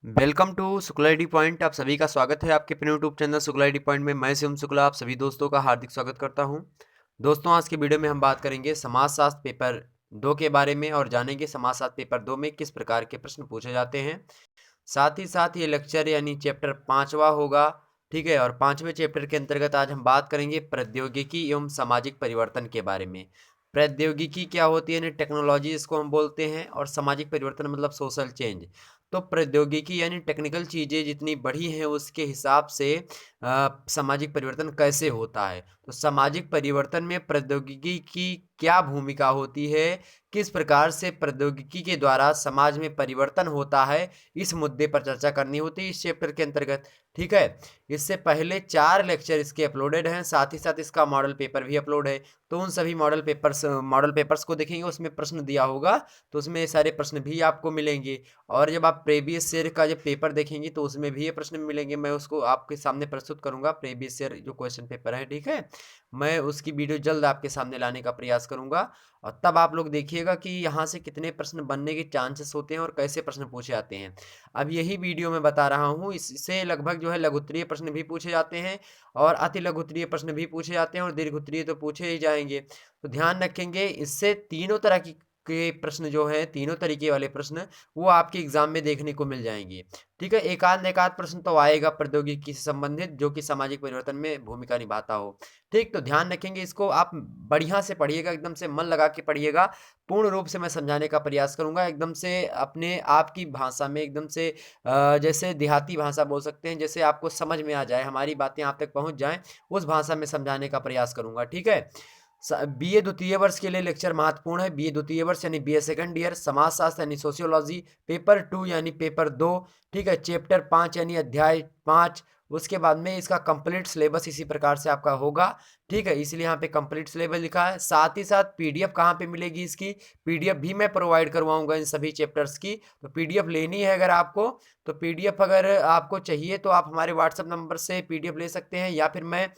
Welcome to Shukla ID point. आप सभी का स्वागत है आपके अपने YouTube channel Shukla ID point में। मैं शिवम शुक्ला आप सभी दोस्तों का हार्दिक स्वागत करता हूं। दोस्तों, आज के वीडियो में हम बात करेंगे समाजशास्त्र पेपर 2 के बारे में और जानेंगे समाजशास्त्र पेपर 2 में किस प्रकार के प्रश्न पूछे जाते हैं। साथ ही साथ ये लेक्चर यानी चैप्टर 5वां होगा, ठीक है। और 5वें चैप्टर के अंतर्गत आज हम बात करेंगे प्रौद्योगिकी एवं सामाजिक परिवर्तन के बारे में। प्रौद्योगिकी क्या होती है, यानी टेक्नोलॉजी इसको हम बोलते हैं, और सामाजिक परिवर्तन मतलब सोशल चेंज। तो प्रौद्योगिकी यानी टेक्निकल चीज़ें जितनी बढ़ी हैं उसके हिसाब से सामाजिक परिवर्तन कैसे होता है। तो सामाजिक परिवर्तन में प्रौद्योगिकी की क्या भूमिका होती है, किस प्रकार से प्रौद्योगिकी के द्वारा समाज में परिवर्तन होता है, इस मुद्दे पर चर्चा करनी होती है इस चैप्टर के अंतर्गत, ठीक है। इससे पहले 4 लेक्चर इसके अपलोडेड हैं, साथ ही साथ इसका मॉडल पेपर भी अपलोड है। तो उन सभी मॉडल पेपर्स को देखेंगे, उसमें प्रश्न दिया होगा, तो उसमें ये सारे प्रश्न भी आपको मिलेंगे। और जब आप प्रीवियस ईयर का जब पेपर देखेंगे तो उसमें भी ये प्रश्न मिलेंगे। मैं उसको आपके सामने प्रस्तुत करूंगा, प्रीवियस ईयर जो क्वेश्चन पेपर है, ठीक है। मैं उसकी वीडियो जल्द आपके सामने लाने का प्रयास करूंगा, और तब आप लोग देखिएगा कि यहाँ से कितने प्रश्न बनने के चांसेस होते हैं और कैसे प्रश्न पूछे जाते हैं। अब यही वीडियो मैं बता रहा हूँ, इससे लगभग जो है लघुत्तरीय प्रश्न भी पूछे जाते हैं, और अति लघुत्तरीय प्रश्न भी पूछे जाते हैं, और दीर्घोत्तरीय तो पूछे ही जाएंगे। तो ध्यान रखेंगे, इससे तीनों तरह की के प्रश्न जो है, तीनों तरीके वाले प्रश्न वो आपके एग्जाम में देखने को मिल जाएंगे, ठीक है। एक आध प्रश्न तो आएगा प्रौद्योगिकी से संबंधित जो कि सामाजिक परिवर्तन में भूमिका निभाता हो, ठीक। तो ध्यान रखेंगे, इसको आप बढ़िया से पढ़िएगा, एकदम से मन लगा के पढ़िएगा। पूर्ण रूप से मैं समझाने का प्रयास करूंगा, एकदम से अपने आप की भाषा में, एकदम से जैसे देहाती भाषा बोल सकते हैं, जैसे आपको समझ में आ जाए, हमारी बातें आप तक पहुंच जाएं, उस भाषा में समझाने का प्रयास करूंगा, ठीक है। बीए द्वितीय वर्ष के लिए लेक्चर महत्वपूर्ण है। बीए द्वितीय वर्ष यानी बीए सेकंड ईयर, समाजशास्त्र यानी सोशियोलॉजी, पेपर 2 यानी पेपर 2, ठीक है। चैप्टर 5 यानी अध्याय 5। उसके बाद में इसका कंप्लीट सिलेबस इसी प्रकार से आपका होगा, ठीक है। इसलिए यहाँ पे कंप्लीट सिलेबस लिखा है। साथ ही साथ पीडीएफ कहाँ पे मिलेगी इसकी, पीडीएफ भी मैं प्रोवाइड करवाऊंगा इन सभी चैप्टर्स की। तो पीडीएफ लेनी है अगर आपको, तो पीडीएफ अगर आपको चाहिए तो आप हमारे व्हाट्सएप नंबर से पीडीएफ ले सकते हैं, या फिर मैं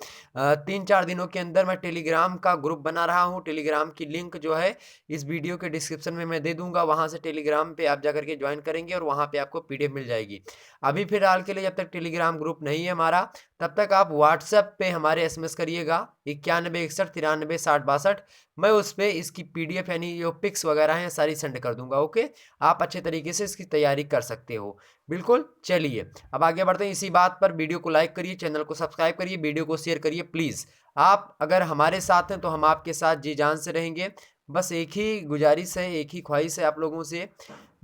3-4 दिनों के अंदर मैं टेलीग्राम का ग्रुप बना रहा हूँ। टेलीग्राम की लिंक जो है इस वीडियो के डिस्क्रिप्शन में मैं दे दूंगा, वहां से टेलीग्राम पे आप जाकर के ज्वाइन करेंगे और वहां पे आपको पीडीएफ मिल जाएगी। अभी फिलहाल के लिए जब तक टेलीग्राम ग्रुप नहीं है हमारा, तब तक आप व्हाट्सएप पे हमारे एसएमएस करिएगा 9161936062। मैं उस पर इसकी पीडीएफ यानी जो पिक्स वगैरह हैं सारी सेंड कर दूंगा, ओके। आप अच्छे तरीके से इसकी तैयारी कर सकते हो, बिल्कुल। चलिए अब आगे बढ़ते हैं। इसी बात पर वीडियो को लाइक करिए, चैनल को सब्सक्राइब करिए, वीडियो को शेयर करिए प्लीज़। आप अगर हमारे साथ हैं तो हम आपके साथ जी जान से रहेंगे। बस एक ही गुजारिश है, एक ही ख्वाहिश है आप लोगों से,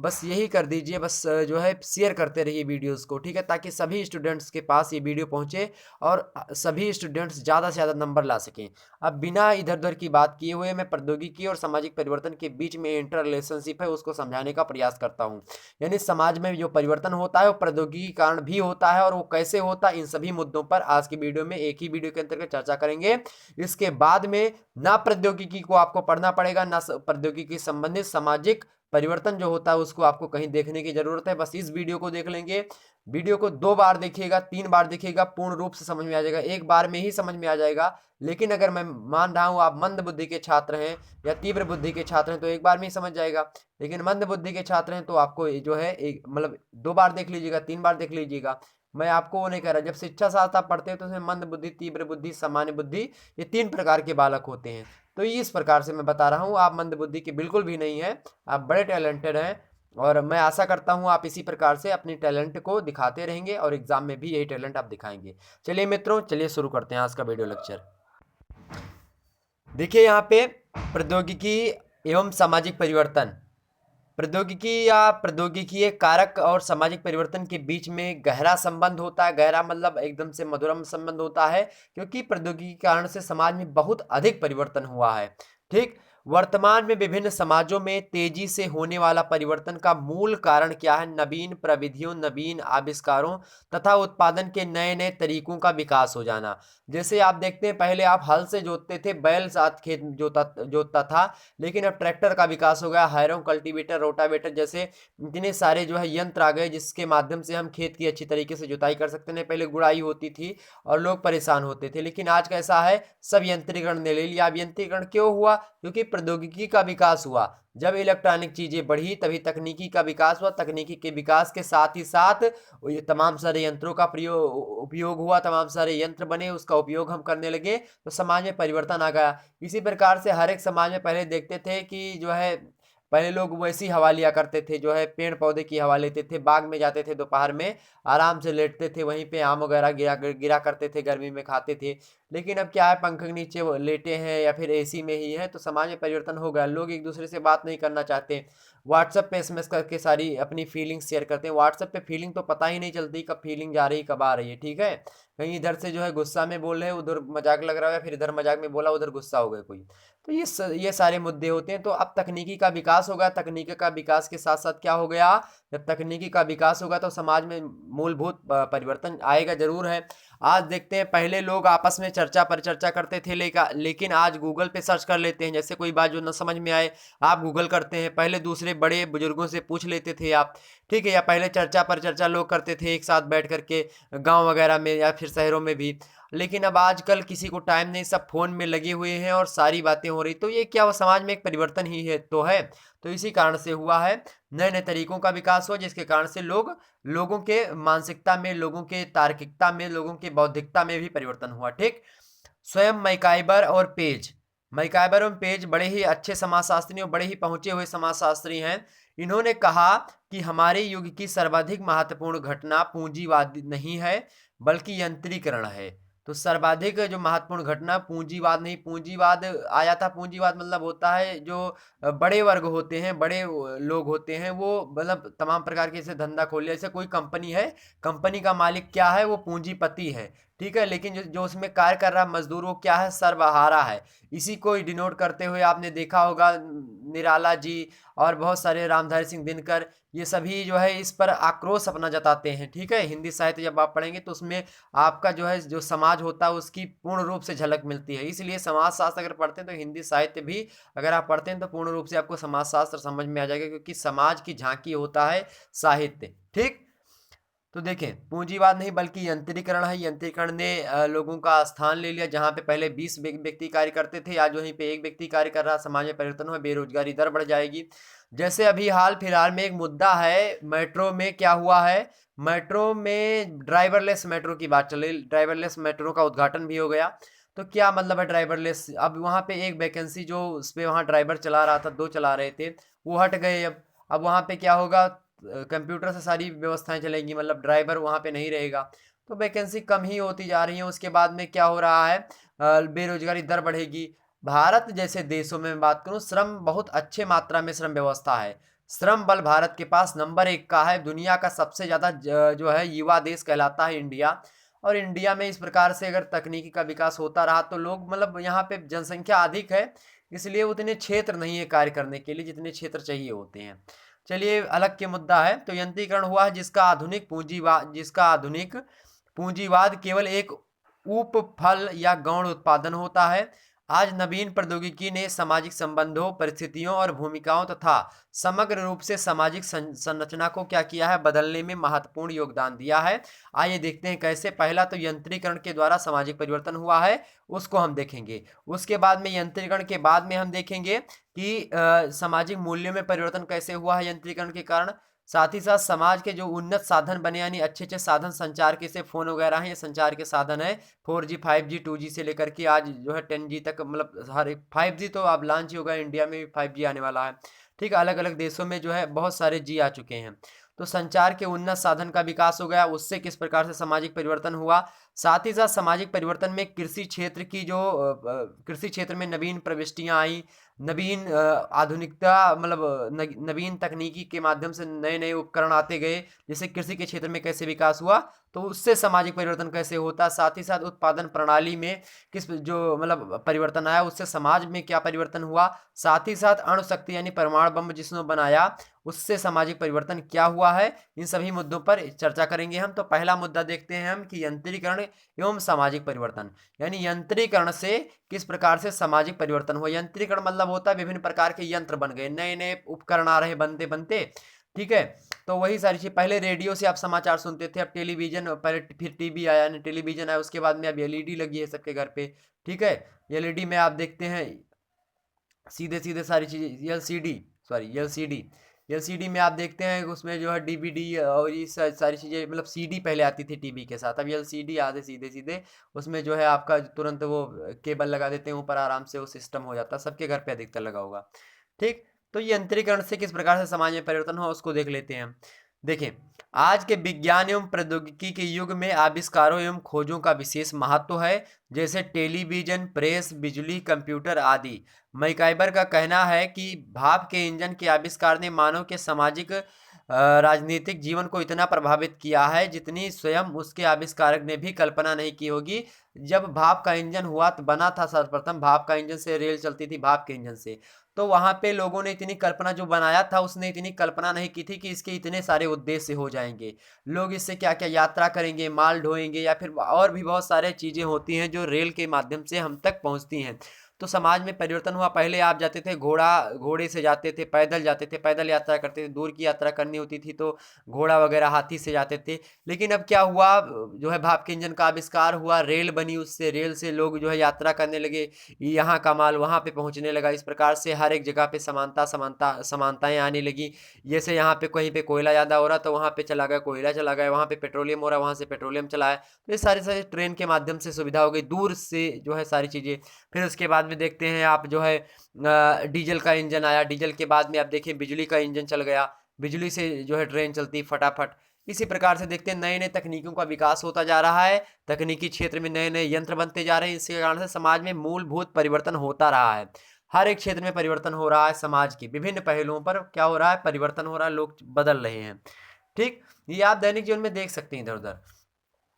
बस यही कर दीजिए, बस जो है शेयर करते रहिए वीडियोस को, ठीक है, ताकि सभी स्टूडेंट्स के पास ये वीडियो पहुंचे और सभी स्टूडेंट्स ज़्यादा से ज़्यादा नंबर ला सकें। अब बिना इधर उधर की बात किए हुए मैं प्रौद्योगिकी और सामाजिक परिवर्तन के बीच में इंटर रिलेशनशिप है उसको समझाने का प्रयास करता हूँ। यानी समाज में जो परिवर्तन होता है वो प्रौद्योगिकी के कारण भी होता है, और वो कैसे होता है, इन सभी मुद्दों पर आज की वीडियो में, एक ही वीडियो के अंतर्गत चर्चा करेंगे। इसके बाद में ना प्रौद्योगिकी को आपको पढ़ना पड़ेगा, ना प्रौद्योगिकी संबंधित सामाजिक परिवर्तन जो होता है उसको आपको कहीं देखने की जरूरत है। बस इस वीडियो को देख लेंगे, वीडियो को 2 बार देखिएगा, 3 बार देखिएगा, पूर्ण रूप से समझ में आ जाएगा, एक बार में ही समझ में आ जाएगा। लेकिन अगर मैं मान रहा हूं आप मंद बुद्धि के छात्र हैं या तीव्र बुद्धि के छात्र हैं तो एक बार में ही समझ जाएगा। लेकिन मंद बुद्धि के छात्र हैं तो आपको जो है एक मतलब 2 बार देख लीजिएगा, 3 बार देख लीजिएगा। मैं आपको वो नहीं कह रहा। जब शिक्षा शास्त्र आप पढ़ते हैं तो उसमें मंद बुद्धि, तीव्र बुद्धि, सामान्य बुद्धि, ये 3 प्रकार के बालक होते हैं। तो इस प्रकार से मैं बता रहा हूँ, आप मंद बुद्धि के बिल्कुल भी नहीं है, आप बड़े टैलेंटेड हैं, और मैं आशा करता हूँ आप इसी प्रकार से अपनी टैलेंट को दिखाते रहेंगे और एग्जाम में भी यही टैलेंट आप दिखाएंगे। चलिए मित्रों, चलिए शुरू करते हैं आज का वीडियो लेक्चर। देखिए यहाँ पे प्रौद्योगिकी एवं सामाजिक परिवर्तन। प्रौद्योगिकी या प्रौद्योगिकीय कारक और सामाजिक परिवर्तन के बीच में गहरा संबंध होता है। गहरा मतलब एकदम से मधुरम संबंध होता है, क्योंकि प्रौद्योगिकी के कारण से समाज में बहुत अधिक परिवर्तन हुआ है, ठीक। वर्तमान में विभिन्न समाजों में तेजी से होने वाला परिवर्तन का मूल कारण क्या है? नवीन प्रविधियों, नवीन आविष्कारों तथा उत्पादन के नए नए तरीकों का विकास हो जाना। जैसे आप देखते हैं, पहले आप हल से जोतते थे, बैल साथ खेत जोतता था, लेकिन अब ट्रैक्टर का विकास हो गया, हैरो, कल्टीवेटर, रोटावेटर जैसे इतने सारे जो है यंत्र आ गए जिसके माध्यम से हम खेत की अच्छी तरीके से जुताई कर सकते हैं। पहले गुड़ाई होती थी और लोग परेशान होते थे, लेकिन आज कैसा है, सब यंत्रीकरण ने ले लिया। अब यंत्रीकरण क्यों हुआ? क्योंकि प्रौद्योगिकी का विकास हुआ। जब इलेक्ट्रॉनिक चीजें बढ़ी तभी तकनीकी का विकास हुआ। तकनीकी के विकास के साथ ही साथ ये तमाम सारे यंत्रों का उपयोग हुआ, तमाम सारे यंत्र बने, उसका उपयोग हम करने लगे तो समाज में परिवर्तन आ गया। इसी प्रकार से हर एक समाज में पहले देखते थे कि जो है पहले लोग वैसी हवा लिया करते थे, जो है पेड़ पौधे की हवा लेते थे, बाग में जाते थे, दोपहर में आराम से लेटते थे, वहीं पे आम वगैरह गिरा गिरा करते थे, गर्मी में खाते थे। लेकिन अब क्या है, पंखे के नीचे वो लेटे हैं या फिर एसी में ही है, तो समाज में परिवर्तन हो गया। लोग एक दूसरे से बात नहीं करना चाहते, व्हाट्सएप पे एसएमएस करके सारी अपनी फीलिंग्स शेयर करते हैं। व्हाट्सएप पे फीलिंग तो पता ही नहीं चलती कब फीलिंग जा रही कब आ रही है, ठीक है। कहीं इधर से जो है गुस्सा में बोल रहे हैं, उधर मजाक लग रहा है, फिर इधर मजाक में बोला उधर गुस्सा हो गया कोई। तो ये सारे मुद्दे होते हैं। तो अब तकनीकी का विकास होगा, तकनीकी का विकास के साथ साथ क्या हो गया, जब तकनीकी का विकास होगा तो समाज में मूलभूत परिवर्तन आएगा जरूर है। आज देखते हैं, पहले लोग आपस में चर्चा परिचर्चा करते थे, लेकिन आज गूगल पे सर्च कर लेते हैं। जैसे कोई बात जो न समझ में आए आप गूगल करते हैं, पहले दूसरे बड़े बुजुर्गों से पूछ लेते थे आप, ठीक है। या पहले चर्चा परिचर्चा लोग करते थे एक साथ बैठ करके गांव वगैरह में या फिर शहरों में भी। लेकिन अब आजकल किसी को टाइम नहीं, सब फोन में लगे हुए हैं और सारी बातें हो रही। तो ये क्या, वो समाज में एक परिवर्तन ही है तो है। तो इसी कारण से हुआ है, नए नए तरीकों का विकास हुआ, जिसके कारण से लोगों के मानसिकता में, लोगों के तार्किकता में, लोगों की बौद्धिकता में भी परिवर्तन हुआ, ठीक। स्वयं मैकाइबर और पेज बड़े ही अच्छे समाजशास्त्री और बड़े ही पहुंचे हुए समाजशास्त्री हैं। इन्होंने कहा कि हमारे युग की सर्वाधिक महत्वपूर्ण घटना पूंजीवाद नहीं है बल्कि यंत्रीकरण है। तो सर्वाधिक जो महत्वपूर्ण घटना पूंजीवाद नहीं, पूंजीवाद आया था, पूंजीवाद मतलब होता है जो बड़े वर्ग होते हैं, बड़े लोग होते हैं, वो मतलब तमाम प्रकार के जैसे धंधा खोल लिया। जैसे कोई कंपनी है, कंपनी का मालिक क्या है, वो पूंजीपति है, ठीक है। लेकिन जो उसमें कार्य कर रहा मजदूर वो क्या है, सर्वहारा है। इसी को डिनोट करते हुए आपने देखा होगा निराला जी और बहुत सारे रामधारी सिंह दिनकर, ये सभी जो है इस पर आक्रोश अपना जताते हैं, ठीक है। हिंदी साहित्य जब आप पढ़ेंगे तो उसमें आपका जो है जो समाज होता है उसकी पूर्ण रूप से झलक मिलती है। इसलिए समाज शास्त्र अगर पढ़ते हैं तो हिंदी साहित्य भी अगर आप पढ़ते हैं तो पूर्ण रूप से आपको समाज शास्त्र समझ में आ जाएगा, क्योंकि समाज की झांकी होता है साहित्य, ठीक। तो देखें, पूंजीवाद नहीं बल्कि यंत्रीकरण है। यंत्रीकरण ने लोगों का स्थान ले लिया। जहां पे पहले 20 व्यक्ति कार्य करते थे, आज वहीं पे एक व्यक्ति कार्य कर रहा। समाज में परिवर्तन हुआ, बेरोजगारी दर बढ़ जाएगी। जैसे अभी हाल फिलहाल में एक मुद्दा है, मेट्रो में क्या हुआ है, मेट्रो में ड्राइवरलेस मेट्रो की बात चल रही। ड्राइवरलेस मेट्रो का उद्घाटन भी हो गया। तो क्या मतलब है ड्राइवरलेस, अब वहां पे एक वैकेंसी जो उस पे वहां ड्राइवर चला रहा था, 2 चला रहे थे, वो हट गए। अब वहां पे क्या होगा, कंप्यूटर से सारी व्यवस्थाएं चलेंगी, मतलब ड्राइवर वहां पे नहीं रहेगा। तो वैकेंसी कम ही होती जा रही है। उसके बाद में क्या हो रहा है, बेरोजगारी दर बढ़ेगी। भारत जैसे देशों में बात करूं, श्रम बहुत अच्छे मात्रा में श्रम व्यवस्था है। श्रम बल भारत के पास नंबर 1 का है। दुनिया का सबसे ज्यादा जो है युवा देश कहलाता है इंडिया। और इंडिया में इस प्रकार से अगर तकनीकी का विकास होता रहा तो लोग, मतलब यहाँ पे जनसंख्या अधिक है, इसलिए उतने क्षेत्र नहीं है कार्य करने के लिए जितने क्षेत्र चाहिए होते हैं। चलिए अलग के मुद्दा है। तो यंत्रीकरण हुआ है जिसका आधुनिक पूंजीवाद केवल एक उपफल या गौण उत्पादन होता है। आज नवीन प्रौद्योगिकी ने सामाजिक संबंधों, परिस्थितियों और भूमिकाओं तथा समग्र रूप से सामाजिक संरचना को क्या किया है, बदलने में महत्वपूर्ण योगदान दिया है। आइए देखते हैं कैसे। पहला तो यंत्रीकरण के द्वारा सामाजिक परिवर्तन हुआ है, उसको हम देखेंगे। उसके बाद में यंत्रीकरण के बाद में हम देखेंगे कि सामाजिक मूल्यों में परिवर्तन कैसे हुआ है यंत्रीकरण के कारण। साथ ही साथ समाज के जो उन्नत साधन बने, यानी अच्छे अच्छे साधन संचार के, से फोन वगैरह हैं, ये संचार के साधन है। 4G 5G 2G से लेकर के आज जो है 10G तक, मतलब हर एक 5G तो अब लॉन्च ही होगा, इंडिया में भी 5G आने वाला है, ठीक है। अलग अलग देशों में जो है बहुत सारे जी आ चुके हैं। तो संचार के उन्नत साधन का विकास हो गया, उससे किस प्रकार से सामाजिक परिवर्तन हुआ। साथ ही साथ सामाजिक परिवर्तन में कृषि क्षेत्र की जो कृषि क्षेत्र में नवीन प्रविष्टियां आई, नवीन आधुनिकता, मतलब नवीन तकनीकी के माध्यम से नए नए उपकरण आते गए। जैसे कृषि के क्षेत्र में कैसे विकास हुआ, तो उससे सामाजिक परिवर्तन कैसे होता। साथ ही साथ उत्पादन प्रणाली में किस जो मतलब परिवर्तन आया, उससे समाज में क्या परिवर्तन हुआ। साथ ही साथ अणु शक्ति यानी परमाणु बम जिसने बनाया, उससे सामाजिक परिवर्तन क्या हुआ है। इन सभी मुद्दों पर चर्चा करेंगे हम। तो पहला मुद्दा देखते हैं हम कि यंत्रीकरण एवं सामाजिक परिवर्तन, यानी यंत्रीकरण से किस प्रकार से सामाजिक परिवर्तन हुआ। यंत्रीकरण मतलब होता है विभिन्न प्रकार के यंत्र बन गए, नए नए उपकरण आ रहे बनते बनते, ठीक है। तो वही सारी चीज, पहले रेडियो से आप समाचार सुनते थे, अब टेलीविजन, पहले फिर टीवी आया, टेलीविजन आया, उसके बाद में अब एलईडी लगी है सबके घर पे, ठीक है। एलईडी में आप देखते हैं सीधे सीधे सारी चीज़ें एलसीडी में आप देखते हैं उसमें जो है डीवीडी और ये सारी चीज़ें, मतलब सीडी पहले आती थी टीवी के साथ, अब एलसीडी आते सीधे सीधे उसमें जो है आपका तुरंत वो केबल लगा देते हैं ऊपर, आराम से वो सिस्टम हो जाता है, सबके घर पे अधिकतर लगा होगा। ठीक, तो ये यंत्रीकरण से किस प्रकार से समाज में परिवर्तन हुआ उसको देख लेते हैं। देखें, आज के विज्ञान एवं प्रौद्योगिकी के युग में आविष्कारों एवं खोजों का विशेष महत्व है, जैसे टेलीविजन, प्रेस, बिजली, कंप्यूटर आदि। मैकाइबर का कहना है कि भाप के इंजन के आविष्कार ने मानव के सामाजिक राजनीतिक जीवन को इतना प्रभावित किया है जितनी स्वयं उसके आविष्कारक ने भी कल्पना नहीं की होगी। जब भाप का इंजन हुआ तो बना था सर्वप्रथम, भाप का इंजन से रेल चलती थी भाप के इंजन से, तो वहां पे लोगों ने इतनी कल्पना, जो बनाया था उसने इतनी कल्पना नहीं की थी कि इसके इतने सारे उद्देश्य हो जाएंगे, लोग इससे क्या क्या यात्रा करेंगे, माल ढोएंगे, या फिर और भी बहुत सारे चीज़ें होती हैं जो रेल के माध्यम से हम तक पहुंचती हैं। तो समाज में परिवर्तन हुआ। पहले आप जाते थे घोड़े से जाते थे, पैदल जाते थे, पैदल यात्रा करते थे, दूर की यात्रा करनी होती थी तो घोड़ा वगैरह हाथी से जाते थे। लेकिन अब क्या हुआ, जो है भाप के इंजन का आविष्कार हुआ, रेल बनी, उससे रेल से लोग जो है यात्रा करने लगे, यहाँ का माल वहाँ पे पहुँचने लगा। इस प्रकार से हर एक जगह पे समानताएं आने लगी। जैसे यहाँ पे कहीं पे कोयला ज़्यादा हो रहा तो वहाँ पे चला गया कोयला, चला गया, वहाँ पे पेट्रोलियम हो रहा वहाँ से पेट्रोलियम चला है। तो ये सारी सारी ट्रेन के माध्यम से सुविधा हो गई, दूर से जो है सारी चीज़ें। फिर उसके बाद में देखते हैं आप जो है डीजल का इंजन आया, डीजल के बाद में आप देखिए बिजली का इंजन चल गया, बिजली से जो है ट्रेन चलती फटाफट। इसी प्रकार से देखते हैं नए नए तकनीकों का विकास होता जा रहा है, तकनीकी क्षेत्र में नए नए यंत्र बनते जा रहे हैं। इसके कारण से समाज में मूलभूत परिवर्तन होता रहा है, हर एक क्षेत्र में परिवर्तन हो रहा है, समाज के विभिन्न पहलुओं पर क्या हो रहा है, परिवर्तन हो रहा है, लोग बदल रहे हैं। ठीक, ये आप दैनिक जीवन में देख सकते हैं इधर उधर,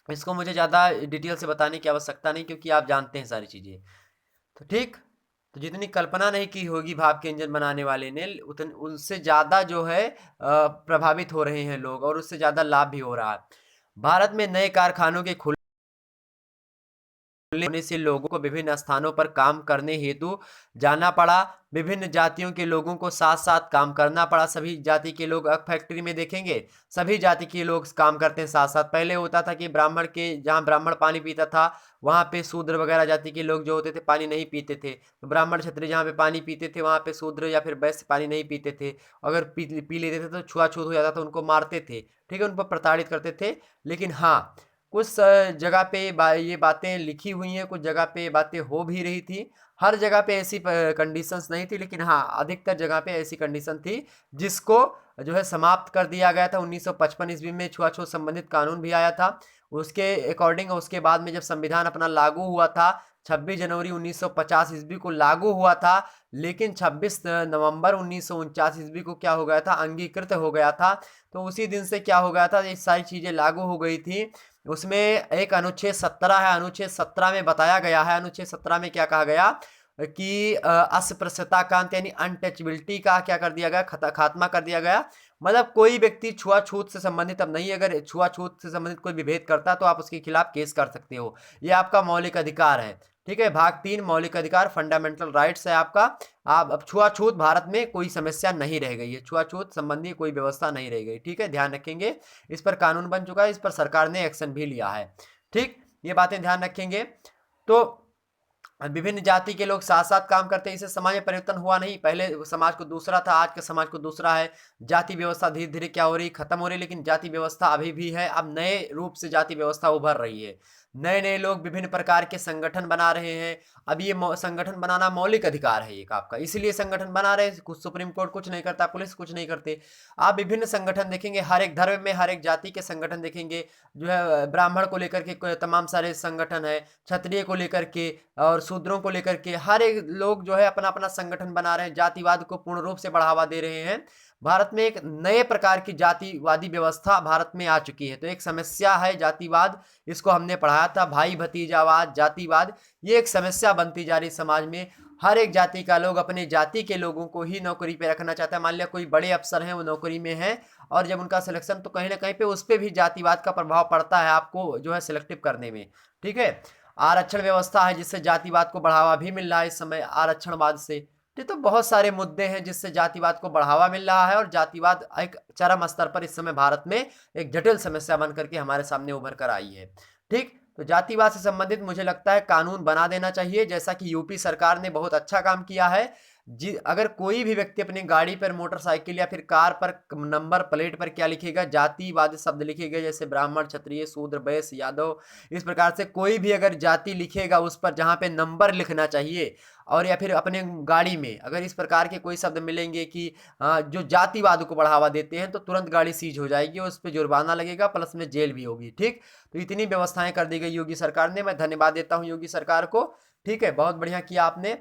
इसको मुझे ज़्यादा डिटेल से बताने की आवश्यकता नहीं क्योंकि आप जानते हैं सारी चीज़ें। तो ठीक, तो जितनी कल्पना नहीं की होगी भाप के इंजन बनाने वाले ने, उतन उनसे ज़्यादा जो है प्रभावित हो रहे हैं लोग, और उससे ज़्यादा लाभ भी हो रहा है। भारत में नए कारखानों के खुलने होने से लोगों को विभिन्न स्थानों पर काम करने हेतु जाना पड़ा। विभिन्न जातियों के लोगों को साथ साथ काम करना पड़ा। सभी जाति के लोग, अब फैक्ट्री में देखेंगे सभी जाति के लोग काम करते हैं साथ साथ। पहले होता था कि ब्राह्मण के, जहाँ ब्राह्मण पानी पीता था वहाँ पे शूद्र वगैरह जाति के लोग जो होते थे पानी नहीं पीते थे। तो ब्राह्मण क्षत्रिय जहाँ पे पानी पीते थे वहाँ पे शूद्र या फिर वैश्य पानी नहीं पीते थे। अगर पी लेते थे तो छुआछूत हो जाता था, उनको मारते थे, ठीक है, उन पर प्रताड़ित करते थे। लेकिन हाँ, कुछ जगह पे ये बातें लिखी हुई हैं, कुछ जगह पे बातें हो भी रही थी। हर जगह पे ऐसी कंडीशंस नहीं थी, लेकिन हाँ अधिकतर जगह पे ऐसी कंडीशन थी जिसको जो है समाप्त कर दिया गया था। 1955 ईस्वी में छुआछूत संबंधित कानून भी आया था, उसके अकॉर्डिंग। उसके बाद में जब संविधान अपना लागू हुआ था 26 जनवरी 1950 ईस्वी को लागू हुआ था, लेकिन 26 नवंबर 1949 ईस्वी को क्या हो गया था, अंगीकृत हो गया था। तो उसी दिन से क्या हो गया था, ये सारी चीज़ें लागू हो गई थी। उसमें एक अनुच्छेद 17 है, अनुच्छेद 17 में बताया गया है, अनुच्छेद 17 में क्या कहा गया कि अस्पृश्यता कांत यानी अनटचबिलिटी का क्या कर दिया गया, खात्मा कर दिया गया। मतलब कोई व्यक्ति छुआछूत से संबंधित अब नहीं, अगर छुआछूत से संबंधित कोई विभेद करता है तो आप उसके खिलाफ केस कर सकते हो, ये आपका मौलिक अधिकार है। ठीक है, भाग 3 मौलिक अधिकार, फंडामेंटल राइट्स है आपका। आप अब छुआछूत भारत में कोई समस्या नहीं रह गई है, छुआछूत संबंधी कोई व्यवस्था नहीं रह गई। ठीक है, ध्यान रखेंगे, इस पर कानून बन चुका है, इस पर सरकार ने एक्शन भी लिया है। ठीक, ये बातें ध्यान रखेंगे। तो विभिन्न जाति के लोग साथ साथ काम करते हैं, इससे समाज में परिवर्तन हुआ नहीं। पहले समाज को दूसरा था, आज के समाज को दूसरा है। जाति व्यवस्था धीरे धीरे क्या हो रही, खत्म हो रही, लेकिन जाति व्यवस्था अभी भी है। अब नए रूप से जाति व्यवस्था उभर रही है, नए नए लोग विभिन्न प्रकार के संगठन बना रहे हैं। अब ये संगठन बनाना मौलिक अधिकार है एक आपका, इसलिए संगठन बना रहे। कुछ सुप्रीम कोर्ट कुछ नहीं करता, पुलिस कुछ नहीं करते। आप विभिन्न संगठन देखेंगे, हर एक धर्म में हर एक जाति के संगठन देखेंगे, जो है ब्राह्मण को लेकर के तमाम सारे संगठन है, क्षत्रिय को लेकर के और शूद्रों को लेकर के, हर एक लोग जो है अपना अपना संगठन बना रहे हैं, जातिवाद को पूर्ण रूप से बढ़ावा दे रहे हैं। भारत में एक नए प्रकार की जातिवादी व्यवस्था भारत में आ चुकी है। तो एक समस्या है जातिवाद, इसको हमने पढ़ाया था, भाई भतीजावाद, जातिवाद, ये एक समस्या बनती जा रही समाज में। हर एक जाति का लोग अपने जाति के लोगों को ही नौकरी पे रखना चाहता है। मान लिया कोई बड़े अफसर हैं, वो नौकरी में हैं, और जब उनका सिलेक्शन, तो कहीं ना कहीं पे उस पर भी जातिवाद का प्रभाव पड़ता है आपको जो है सिलेक्टिव करने में। ठीक है, आरक्षण व्यवस्था है जिससे जातिवाद को बढ़ावा भी मिल रहा है इस समय आरक्षणवाद से। तो बहुत सारे मुद्दे हैं जिससे जातिवाद को बढ़ावा मिल रहा है, और जातिवाद एक चरम स्तर पर इस समय भारत में एक जटिल समस्या बन करके हमारे सामने उभर कर आई है। ठीक, तो जातिवाद से संबंधित मुझे लगता है कानून बना देना चाहिए, जैसा कि यूपी सरकार ने बहुत अच्छा काम किया है। जी अगर कोई भी व्यक्ति अपनी गाड़ी पर, मोटरसाइकिल या फिर कार पर नंबर प्लेट पर क्या लिखेगा, जातिवादी शब्द लिखेगा, जैसे ब्राह्मण, क्षत्रिय, शूद्र, वैश्य, यादव, इस प्रकार से कोई भी अगर जाति लिखेगा उस पर, जहाँ पे नंबर लिखना चाहिए, और या फिर अपने गाड़ी में अगर इस प्रकार के कोई शब्द मिलेंगे कि जो जातिवाद को बढ़ावा देते हैं, तो तुरंत गाड़ी सीज हो जाएगी और उस पर जुर्माना लगेगा, प्लस में जेल भी होगी। ठीक, तो इतनी व्यवस्थाएं कर दी गई योगी सरकार ने। मैं धन्यवाद देता हूँ योगी सरकार को। ठीक है, बहुत बढ़िया किया आपने।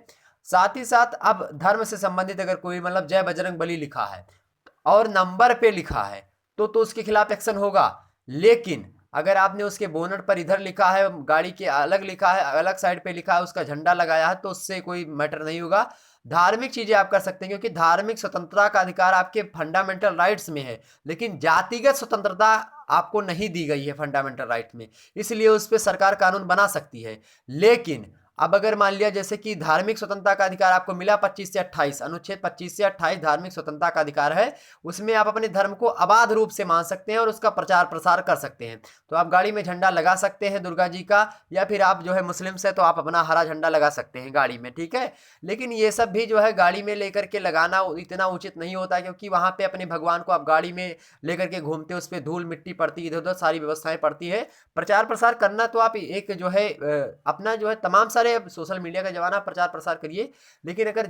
साथ ही साथ अब धर्म से संबंधित अगर कोई मतलब जय बजरंग बली लिखा है और नंबर पे लिखा है तो उसके खिलाफ एक्शन होगा। लेकिन अगर आपने उसके बोनट पर इधर लिखा है, गाड़ी के अलग लिखा है, अलग साइड पे लिखा है, उसका झंडा लगाया है, तो उससे कोई मैटर नहीं होगा। धार्मिक चीजें आप कर सकते हैं, क्योंकि धार्मिक स्वतंत्रता का अधिकार आपके फंडामेंटल राइट्स में है, लेकिन जातिगत स्वतंत्रता आपको नहीं दी गई है फंडामेंटल राइट में, इसलिए उस पर सरकार कानून बना सकती है। लेकिन अब अगर मान लिया जैसे कि धार्मिक स्वतंत्रता का अधिकार आपको मिला 25 से 28, अनुच्छेद 25 से 28 धार्मिक स्वतंत्रता का अधिकार है, उसमें आप अपने धर्म को अबाध रूप से मान सकते हैं और उसका प्रचार प्रसार कर सकते हैं। तो आप गाड़ी में झंडा लगा सकते हैं दुर्गा जी का, या फिर आप जो है मुस्लिम से तो आप अपना हरा झंडा लगा सकते हैं गाड़ी में। ठीक है, लेकिन ये सब भी जो है गाड़ी में लेकर के लगाना इतना उचित नहीं होता, क्योंकि वहां पे अपने भगवान को आप गाड़ी में लेकर के घूमते, उस पर धूल मिट्टी पड़ती, इधर उधर सारी व्यवस्थाएं पड़ती है। प्रचार प्रसार करना तो आप एक जो है अपना जो है तमाम सारे सोशल मीडिया का जमाना, प्रचार प्रसार करिए, लेकिन अगर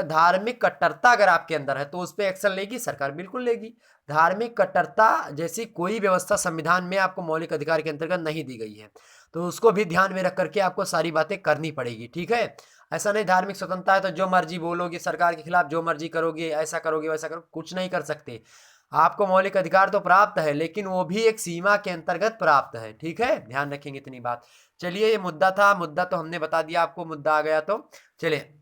धार्मिक कट्टरता अगर आपके अंदर है तो उस पर एक्शन लेगी सरकार, बिल्कुल लेगी। धार्मिक कट्टरता जैसी कोई व्यवस्था संविधान में आपको मौलिक अधिकार के अंतर्गत नहीं दी गई है, तो उसको भी ध्यान में रख करके आपको सारी बातें करनी पड़ेगी। ठीक है, ऐसा नहीं धार्मिक स्वतंत्रता है तो जो मर्जी बोलोगे, सरकार के खिलाफ जो मर्जी करोगे, ऐसा करोगे वैसा करोगे, कुछ नहीं कर सकते। आपको मौलिक अधिकार तो प्राप्त है, लेकिन वो भी एक सीमा के अंतर्गत प्राप्त है। ठीक है, ध्यान रखेंगे इतनी बात। चलिए, ये मुद्दा था, मुद्दा तो हमने बता दिया आपको, मुद्दा आ गया तो चलिए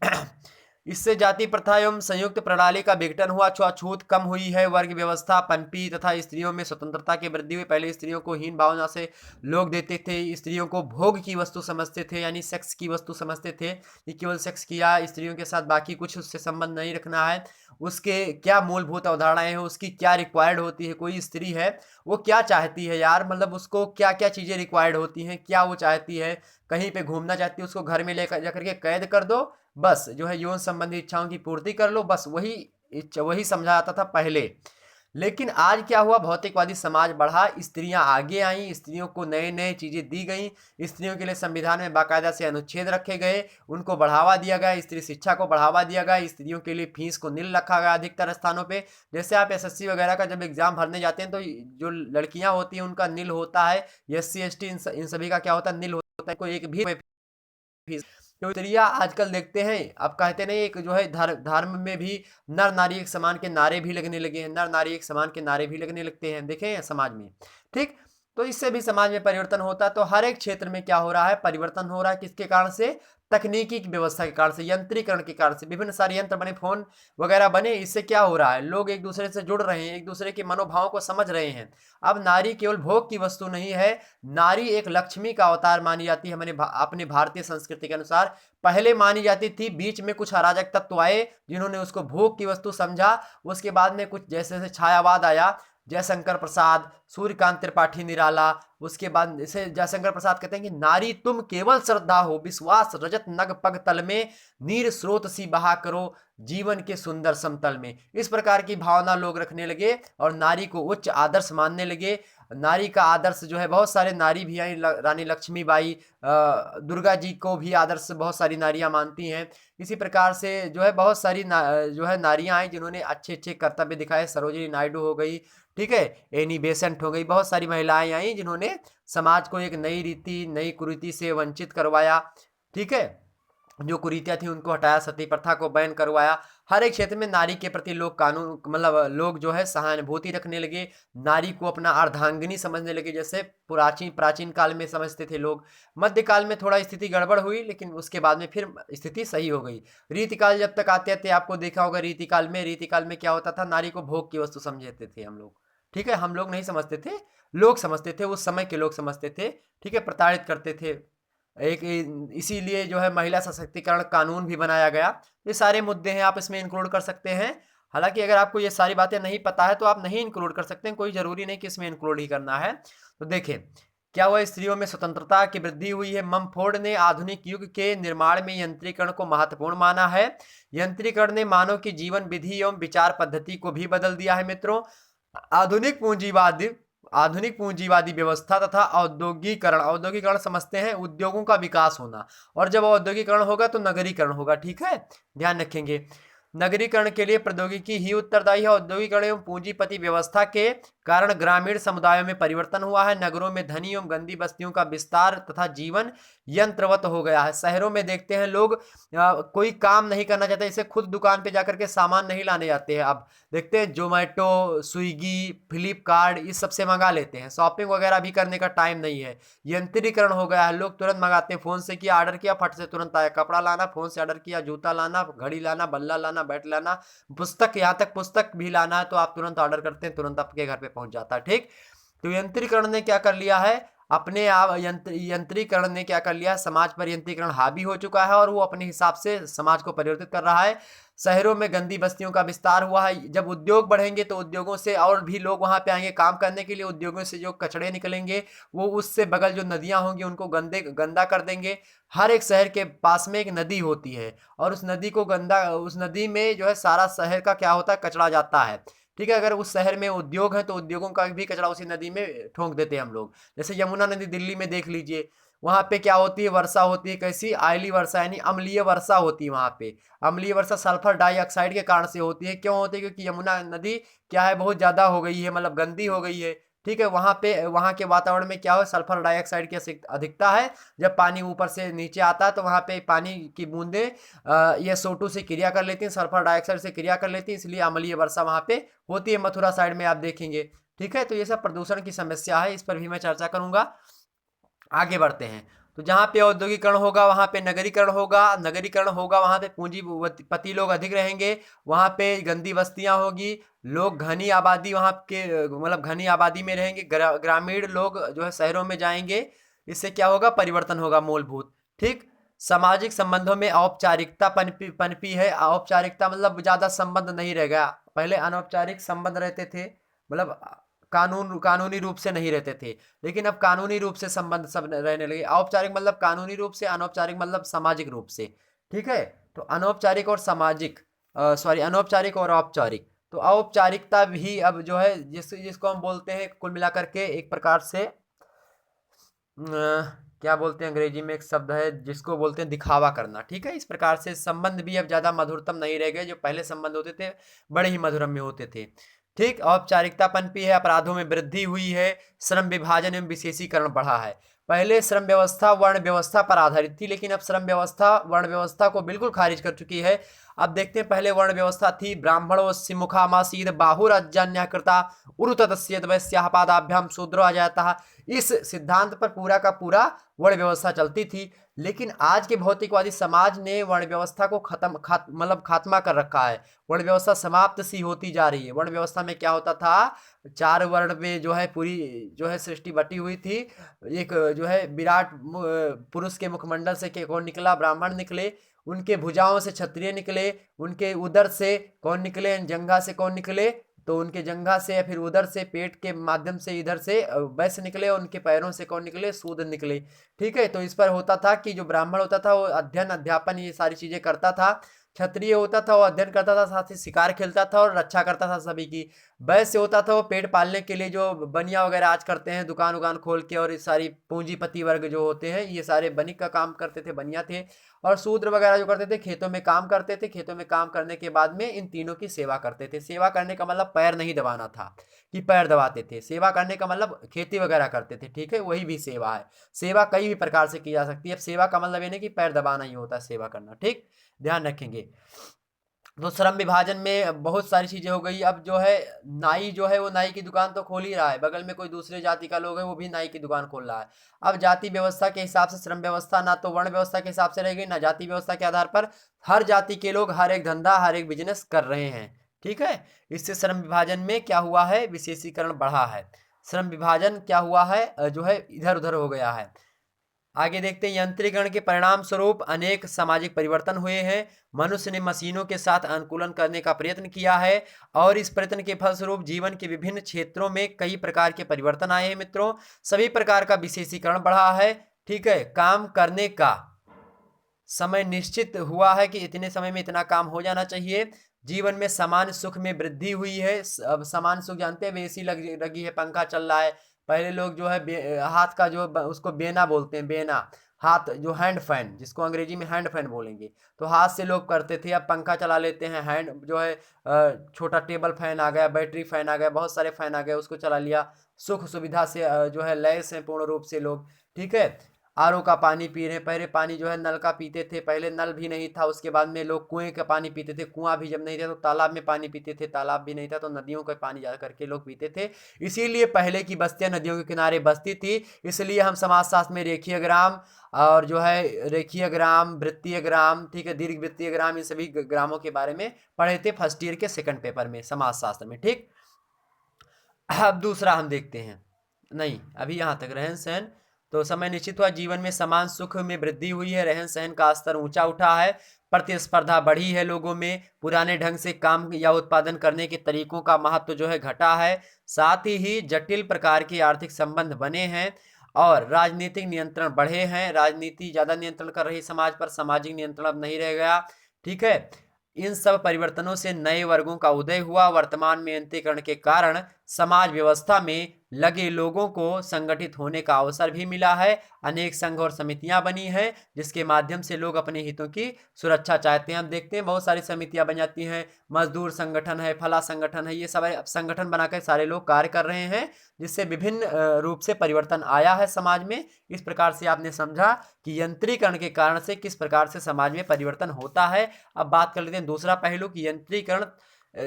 इससे जाति प्रथा एवं संयुक्त प्रणाली का विघटन हुआ, छूआछूत कम हुई है, वर्ग व्यवस्था पनपी तथा स्त्रियों में स्वतंत्रता की वृद्धि हुई। पहले स्त्रियों को हीन भावना से लोग देते थे, स्त्रियों को भोग की वस्तु समझते थे, यानी सेक्स की वस्तु समझते थे कि केवल सेक्स किया स्त्रियों के साथ, बाकी कुछ उससे संबंध नहीं रखना है। उसके क्या मूलभूत अवधारणाएं हैं, उसकी क्या रिक्वायर्ड होती है, कोई स्त्री है वो क्या चाहती है यार, मतलब उसको क्या क्या चीजें रिक्वायर्ड होती हैं, क्या वो चाहती है, कहीं पे घूमना चाहती है, उसको घर में लेकर जाकर के कैद कर दो, बस जो है यौन संबंधी इच्छाओं की पूर्ति कर लो, बस वही समझा जाता था पहले। लेकिन आज क्या हुआ, भौतिकवादी समाज बढ़ा, स्त्रियां आगे आई, स्त्रियों को नए नए चीजें दी गई, स्त्रियों के लिए संविधान में बाकायदा से अनुच्छेद रखे गए, उनको बढ़ावा दिया गया, स्त्री शिक्षा को बढ़ावा दिया गया, स्त्रियों के लिए फीस को नील रखा गया अधिकतर स्थानों पे। जैसे आप एसएससी वगैरह का जब एग्जाम भरने जाते हैं तो जो लड़कियां होती हैं उनका नील होता है, एससी एसटी इन सभी का क्या होता है, नील होता है, कोई एक भी फीस। तो स्त्रियां आजकल देखते हैं, अब कहते नहीं एक जो है धर्म में भी नर नारी एक समान के नारे भी लगने लगे हैं, नर नारी एक समान के नारे भी लगने लगते हैं, देखे हैं समाज में। ठीक, तो इससे भी समाज में परिवर्तन होता है। तो हर एक क्षेत्र में क्या हो रहा है, परिवर्तन हो रहा है, किसके कारण से, तकनीकी की व्यवस्था के कारण से, यंत्रीकरण के कारण से, विभिन्न सारे यंत्र बने, फोन वगैरह बने, इससे क्या हो रहा है, लोग एक दूसरे से जुड़ रहे हैं, एक दूसरे के मनोभावों को समझ रहे हैं। अब नारी केवल भोग की वस्तु नहीं है, नारी एक लक्ष्मी का अवतार मानी जाती है। हमारे अपने भारतीय संस्कृति के अनुसार पहले मानी जाती थी, बीच में कुछ अराजक तत्व आए जिन्होंने उसको भोग की वस्तु समझा, उसके बाद में कुछ जैसे जैसे छायावाद आया, जयशंकर प्रसाद, सूर्यकांत त्रिपाठी निराला, उसके बाद इसे जयशंकर प्रसाद कहते हैं कि नारी तुम केवल श्रद्धा हो, विश्वास रजत नग पग तल में, नीर स्रोत सी बहा करो जीवन के सुंदर समतल में। इस प्रकार की भावना लोग रखने लगे और नारी को उच्च आदर्श मानने लगे। नारी का आदर्श जो है, बहुत सारे नारी भी आई, रानी लक्ष्मीबाई, दुर्गा जी को भी आदर्श बहुत सारी नारियां मानती हैं। इसी प्रकार से जो है बहुत सारी जो है नारियां आई जिन्होंने अच्छे अच्छे कर्तव्य दिखाए, सरोजिनी नायडू हो गई, ठीक है, एनी बेसेंट हो गई, बहुत सारी महिलाएं आई जिन्होंने समाज को एक नई रीति, नई कुरीति से वंचित करवाया। ठीक है, जो कुरीतियां थी उनको हटाया, सती प्रथा को बैन करवाया। हर एक क्षेत्र में नारी के प्रति लोग कानून मतलब लोग जो है सहानुभूति रखने लगे, नारी को अपना अर्धांगिनी समझने लगे, जैसे प्राचीन काल में समझते थे लोग। मध्यकाल में थोड़ा स्थिति गड़बड़ हुई, लेकिन उसके बाद में फिर स्थिति सही हो गई। रीतिकाल जब तक आते थे, आपको देखा होगा रीतिकाल में क्या होता था, नारी को भोग की वस्तु समझते थे हम लोग। ठीक है, हम लोग नहीं समझते थे, लोग समझते थे, उस समय के लोग समझते थे। ठीक है, प्रताड़ित करते थे एक, इसीलिए जो है महिला सशक्तिकरण कानून भी बनाया गया। ये सारे मुद्दे हैं, आप इसमें इंक्लूड कर सकते हैं। हालांकि अगर आपको ये सारी बातें नहीं पता है तो आप नहीं इंक्लूड कर सकते हैं, कोई जरूरी नहीं कि इसमें इंक्लूड ही करना है। तो देखें, क्या हुआ, स्त्रियों में स्वतंत्रता की वृद्धि हुई है। ममफोर्ड ने आधुनिक युग के निर्माण में यंत्रीकरण को महत्वपूर्ण माना है। यंत्रीकरण ने मानव की जीवन विधि एवं विचार पद्धति को भी बदल दिया है मित्रों। आधुनिक पूंजीवादी आधुनिक पूंजीवादी व्यवस्था तथा औद्योगिकरण, औद्योगिकरण समझते हैं उद्योगों का विकास होना, और जब औद्योगिकरण होगा तो नगरीकरण होगा। ठीक है, ध्यान रखेंगे। नगरीकरण के लिए प्रौद्योगिकी ही उत्तरदायी है। औद्योगिकरण एवं पूंजीपति व्यवस्था के कारण ग्रामीण समुदायों में परिवर्तन हुआ है। नगरों में धनी एवं गंदी बस्तियों का विस्तार तथा जीवन यंत्रवत हो गया है। शहरों में देखते हैं लोग कोई काम नहीं करना चाहते, इसे खुद दुकान पे जाकर के सामान नहीं लाने जाते हैं। अब देखते हैं जोमेटो, स्विगी, फ्लिपकार्ट इस सबसे मंगा लेते हैं। शॉपिंग वगैरह भी करने का टाइम नहीं है, यंत्रीकरण हो गया है। लोग तुरंत मंगाते हैं, फोन से किया, ऑर्डर किया, फट से तुरंत आया। कपड़ा लाना फोन से ऑर्डर किया, जूता लाना, घड़ी लाना, बल्ला लाना, बैट लाना, पुस्तक, यहाँ तक पुस्तक भी लाना है तो आप तुरंत ऑर्डर करते हैं, तुरंत आपके घर पे पहुंच जाता है। ठीक, तो यंत्रीकरण ने क्या कर लिया है, अपने आप यंत्रीकरण ने क्या कर लिया, समाज पर यंत्रीकरण हावी हो चुका है और वो अपने हिसाब से समाज को परिवर्तित कर रहा है। शहरों में गंदी बस्तियों का विस्तार हुआ है। जब उद्योग बढ़ेंगे तो उद्योगों से और भी लोग वहां पे आएंगे काम करने के लिए। उद्योगों से जो कचड़े निकलेंगे वो उससे बगल जो नदियां होंगी उनको गंदा कर देंगे। हर एक शहर के पास में एक नदी होती है और उस नदी में जो है सारा शहर का क्या होता है, कचरा जाता है। ठीक है, अगर उस शहर में उद्योग है तो उद्योगों का भी कचरा उसी नदी में ठोंक देते हैं हम लोग। जैसे यमुना नदी दिल्ली में देख लीजिए, वहां पे क्या होती है, वर्षा होती है, कैसी आयली वर्षा यानी अम्लीय वर्षा होती है वहां पे। अम्लीय वर्षा सल्फर डाइऑक्साइड के कारण से होती है। क्यों होती है, क्योंकि यमुना नदी क्या है, बहुत ज्यादा हो गई है, मतलब गंदी हो गई है। ठीक है, वहां पे वहां के वातावरण में क्या हो, सल्फर डाइऑक्साइड की अधिकता है। जब पानी ऊपर से नीचे आता है तो वहां पे पानी की बूंदे ये SO2 से क्रिया कर लेती हैं, सल्फर डाइऑक्साइड से क्रिया कर लेती हैं, इसलिए अम्लीय वर्षा वहां पे होती है। मथुरा साइड में आप देखेंगे। ठीक है, तो ये सब प्रदूषण की समस्या है, इस पर भी मैं चर्चा करूंगा। आगे बढ़ते हैं। तो जहाँ पे औद्योगिकरण होगा वहाँ पे नगरीकरण होगा, नगरीकरण होगा वहाँ पे पूंजीपति लोग अधिक रहेंगे, वहाँ पे गंदी बस्तियाँ होगी, लोग घनी आबादी वहाँ के मतलब घनी आबादी में रहेंगे, ग्रामीण लोग जो है शहरों में जाएंगे। इससे क्या होगा, परिवर्तन होगा मूलभूत। ठीक, सामाजिक संबंधों में औपचारिकता पनपी पनपी है। औपचारिकता मतलब ज्यादा संबंध नहीं रह गया। पहले अनौपचारिक संबंध रहते थे, मतलब कानूनी रूप से नहीं रहते थे, लेकिन अब कानूनी रूप से संबंध सब रहने लगे। औपचारिक मतलब कानूनी रूप से, अनौपचारिक मतलब सामाजिक रूप से। ठीक है, तो अनौपचारिक और सामाजिक, सॉरी, अनौपचारिक और औपचारिक। तो औपचारिकता भी अब जो है जिसको हम बोलते हैं कुल मिलाकर के एक प्रकार से क्या बोलते हैं, अंग्रेजी में एक शब्द है जिसको बोलते हैं दिखावा करना। ठीक है, इस प्रकार से संबंध भी अब ज्यादा मधुरतम नहीं रह गए। जो पहले संबंध होते थे बड़े ही मधुरम्य होते थे। ठीक, औपचारिकता पनपी है, अपराधों में वृद्धि हुई है, श्रम विभाजन एवं विशेषीकरण बढ़ा है। पहले श्रम व्यवस्था वर्ण व्यवस्था पर आधारित थी, लेकिन अब श्रम व्यवस्था वर्ण व्यवस्था को बिल्कुल खारिज कर चुकी है। अब देखते हैं, पहले वर्ण व्यवस्था थी, ब्राह्मणो मुखामासीद बाहुरजन्यकृता उरुतस्य वैश्याः पादाभ्याम शूद्रो अजायतः। इस सिद्धांत पर पूरा का पूरा वर्ण व्यवस्था चलती थी। लेकिन आज के भौतिकवादी समाज ने वर्ण व्यवस्था को मतलब खात्मा कर रखा है। वर्ण व्यवस्था समाप्त सी होती जा रही है। वर्ण व्यवस्था में क्या होता था, 4 वर्ण में जो है पूरी जो है सृष्टि बटी हुई थी। एक जो है विराट पुरुष के मुखमंडल से कौन निकला, ब्राह्मण निकले, उनके भुजाओं से क्षत्रिय निकले, उनके उदर से कौन निकले, जंघा से कौन निकले, तो उनके जंघा से या फिर उधर से पेट के माध्यम से इधर से वैश्य निकले, और उनके पैरों से कौन निकले, शूद्र निकले। ठीक है, तो इस पर होता था कि जो ब्राह्मण होता था वो अध्ययन अध्यापन ये सारी चीजें करता था, क्षत्रिय होता था वो अध्ययन करता था, साथ ही शिकार खेलता था और रक्षा करता था सभी की। वैश्य होता था वो पेट पालने के लिए जो बनिया वगैरह आज करते हैं, दुकान उकान खोल के, और ये सारी पूंजीपति वर्ग जो होते हैं ये सारे बनिक का काम करते थे, बनिया थे। और शूद्र वगैरह जो करते थे खेतों में काम करते थे, खेतों में काम करने के बाद में इन तीनों की सेवा करते थे। सेवा करने का मतलब पैर नहीं दबाना था कि पैर दबाते थे, सेवा करने का मतलब खेती वगैरह करते थे। ठीक है, वही भी सेवा है। सेवा कई भी प्रकार से की जा सकती है। अब सेवा का मतलब ये नहीं कि पैर दबाना ही होता है सेवा करना। ठीक, ध्यान रखेंगे। तो श्रम विभाजन में बहुत सारी चीजें हो गई। अब जो है नाई जो है वो नाई की दुकान तो खोल ही रहा है, बगल में कोई दूसरे जाति का लोग है वो भी नाई की दुकान खोल रहा है। अब जाति व्यवस्था के हिसाब से श्रम व्यवस्था ना तो वर्ण व्यवस्था के हिसाब से रह गई, ना जाति व्यवस्था के आधार पर। हर जाति के लोग हर एक धंधा हर एक बिजनेस कर रहे हैं। ठीक है, इससे श्रम विभाजन में क्या हुआ है, विशेषीकरण बढ़ा है। श्रम विभाजन क्या हुआ है, जो है इधर उधर हो गया है। आगे देखते हैं, यंत्रीकरण के परिणाम स्वरूप अनेक सामाजिक परिवर्तन हुए हैं। मनुष्य ने मशीनों के साथ अनुकूलन करने का प्रयत्न किया है और इस प्रयत्न के फलस्वरूप जीवन के विभिन्न क्षेत्रों में कई प्रकार के परिवर्तन आए हैं मित्रों। सभी प्रकार का विशेषीकरण बढ़ा है। ठीक है, काम करने का समय निश्चित हुआ है कि इतने समय में इतना काम हो जाना चाहिए। जीवन में सामान्य सुख में वृद्धि हुई है। अब सामान्य सुख जानते हैं, एसी लगी है, पंखा चल रहा है। पहले लोग जो है हाथ का जो उसको बेना बोलते हैं, बेना, हाथ जो हैंड फैन, जिसको अंग्रेजी में हैंड फैन बोलेंगे, तो हाथ से लोग करते थे। अब पंखा चला लेते हैं, हैंड जो है छोटा टेबल फैन आ गया, बैटरी फैन आ गया, बहुत सारे फैन आ गए, उसको चला लिया। सुख सुविधा से जो है लैस हैं पूर्ण रूप से लोग। ठीक है, आरओ का पानी पी रहे हैं। पहले पानी जो है नल का पीते थे, पहले नल भी नहीं था, उसके बाद में लोग कुएं का पानी पीते थे। कुआं भी जब नहीं था तो तालाब में पानी पीते थे, तालाब भी नहीं था तो नदियों का पानी जा करके लोग पीते थे। इसीलिए पहले की बस्तियां नदियों के किनारे बसती थी। इसलिए हम समाजशास्त्र में रेखीय ग्राम और जो है रेखीय ग्राम, वृत्तीय ग्राम, ठीक है, दीर्घ वृत्तीय ग्राम, इन सभी ग्रामों के बारे में पढ़े थे फर्स्ट ईयर के सेकंड पेपर में समाजशास्त्र में। ठीक, अब दूसरा हम देखते हैं, नहीं अभी यहाँ तक रहन सहन। तो समय निश्चित हुआ, जीवन में समान सुख में वृद्धि हुई है, रहन सहन का स्तर ऊंचा उठा है, प्रतिस्पर्धा बढ़ी है लोगों में, पुराने ढंग से काम या उत्पादन करने के तरीकों का महत्व जो है घटा है, साथ ही जटिल प्रकार के आर्थिक संबंध बने हैं और राजनीतिक नियंत्रण बढ़े हैं। राजनीति ज़्यादा नियंत्रण कर रही समाज पर, सामाजिक नियंत्रण अब नहीं रह गया। ठीक है, इन सब परिवर्तनों से नए वर्गों का उदय हुआ। वर्तमान में यंत्रीकरण के कारण समाज व्यवस्था में लगे लोगों को संगठित होने का अवसर भी मिला है। अनेक संघ और समितियां बनी हैं जिसके माध्यम से लोग अपने हितों की सुरक्षा चाहते हैं। हम देखते हैं बहुत सारी समितियां बन जाती हैं, मजदूर संगठन है, फला संगठन है, ये सब संगठन बनाकर सारे लोग कार्य कर रहे हैं, जिससे विभिन्न रूप से परिवर्तन आया है समाज में। इस प्रकार से आपने समझा कि यंत्रीकरण के कारण से किस प्रकार से समाज में परिवर्तन होता है। अब बात कर लेते हैं दूसरा पहलू कि यंत्रीकरण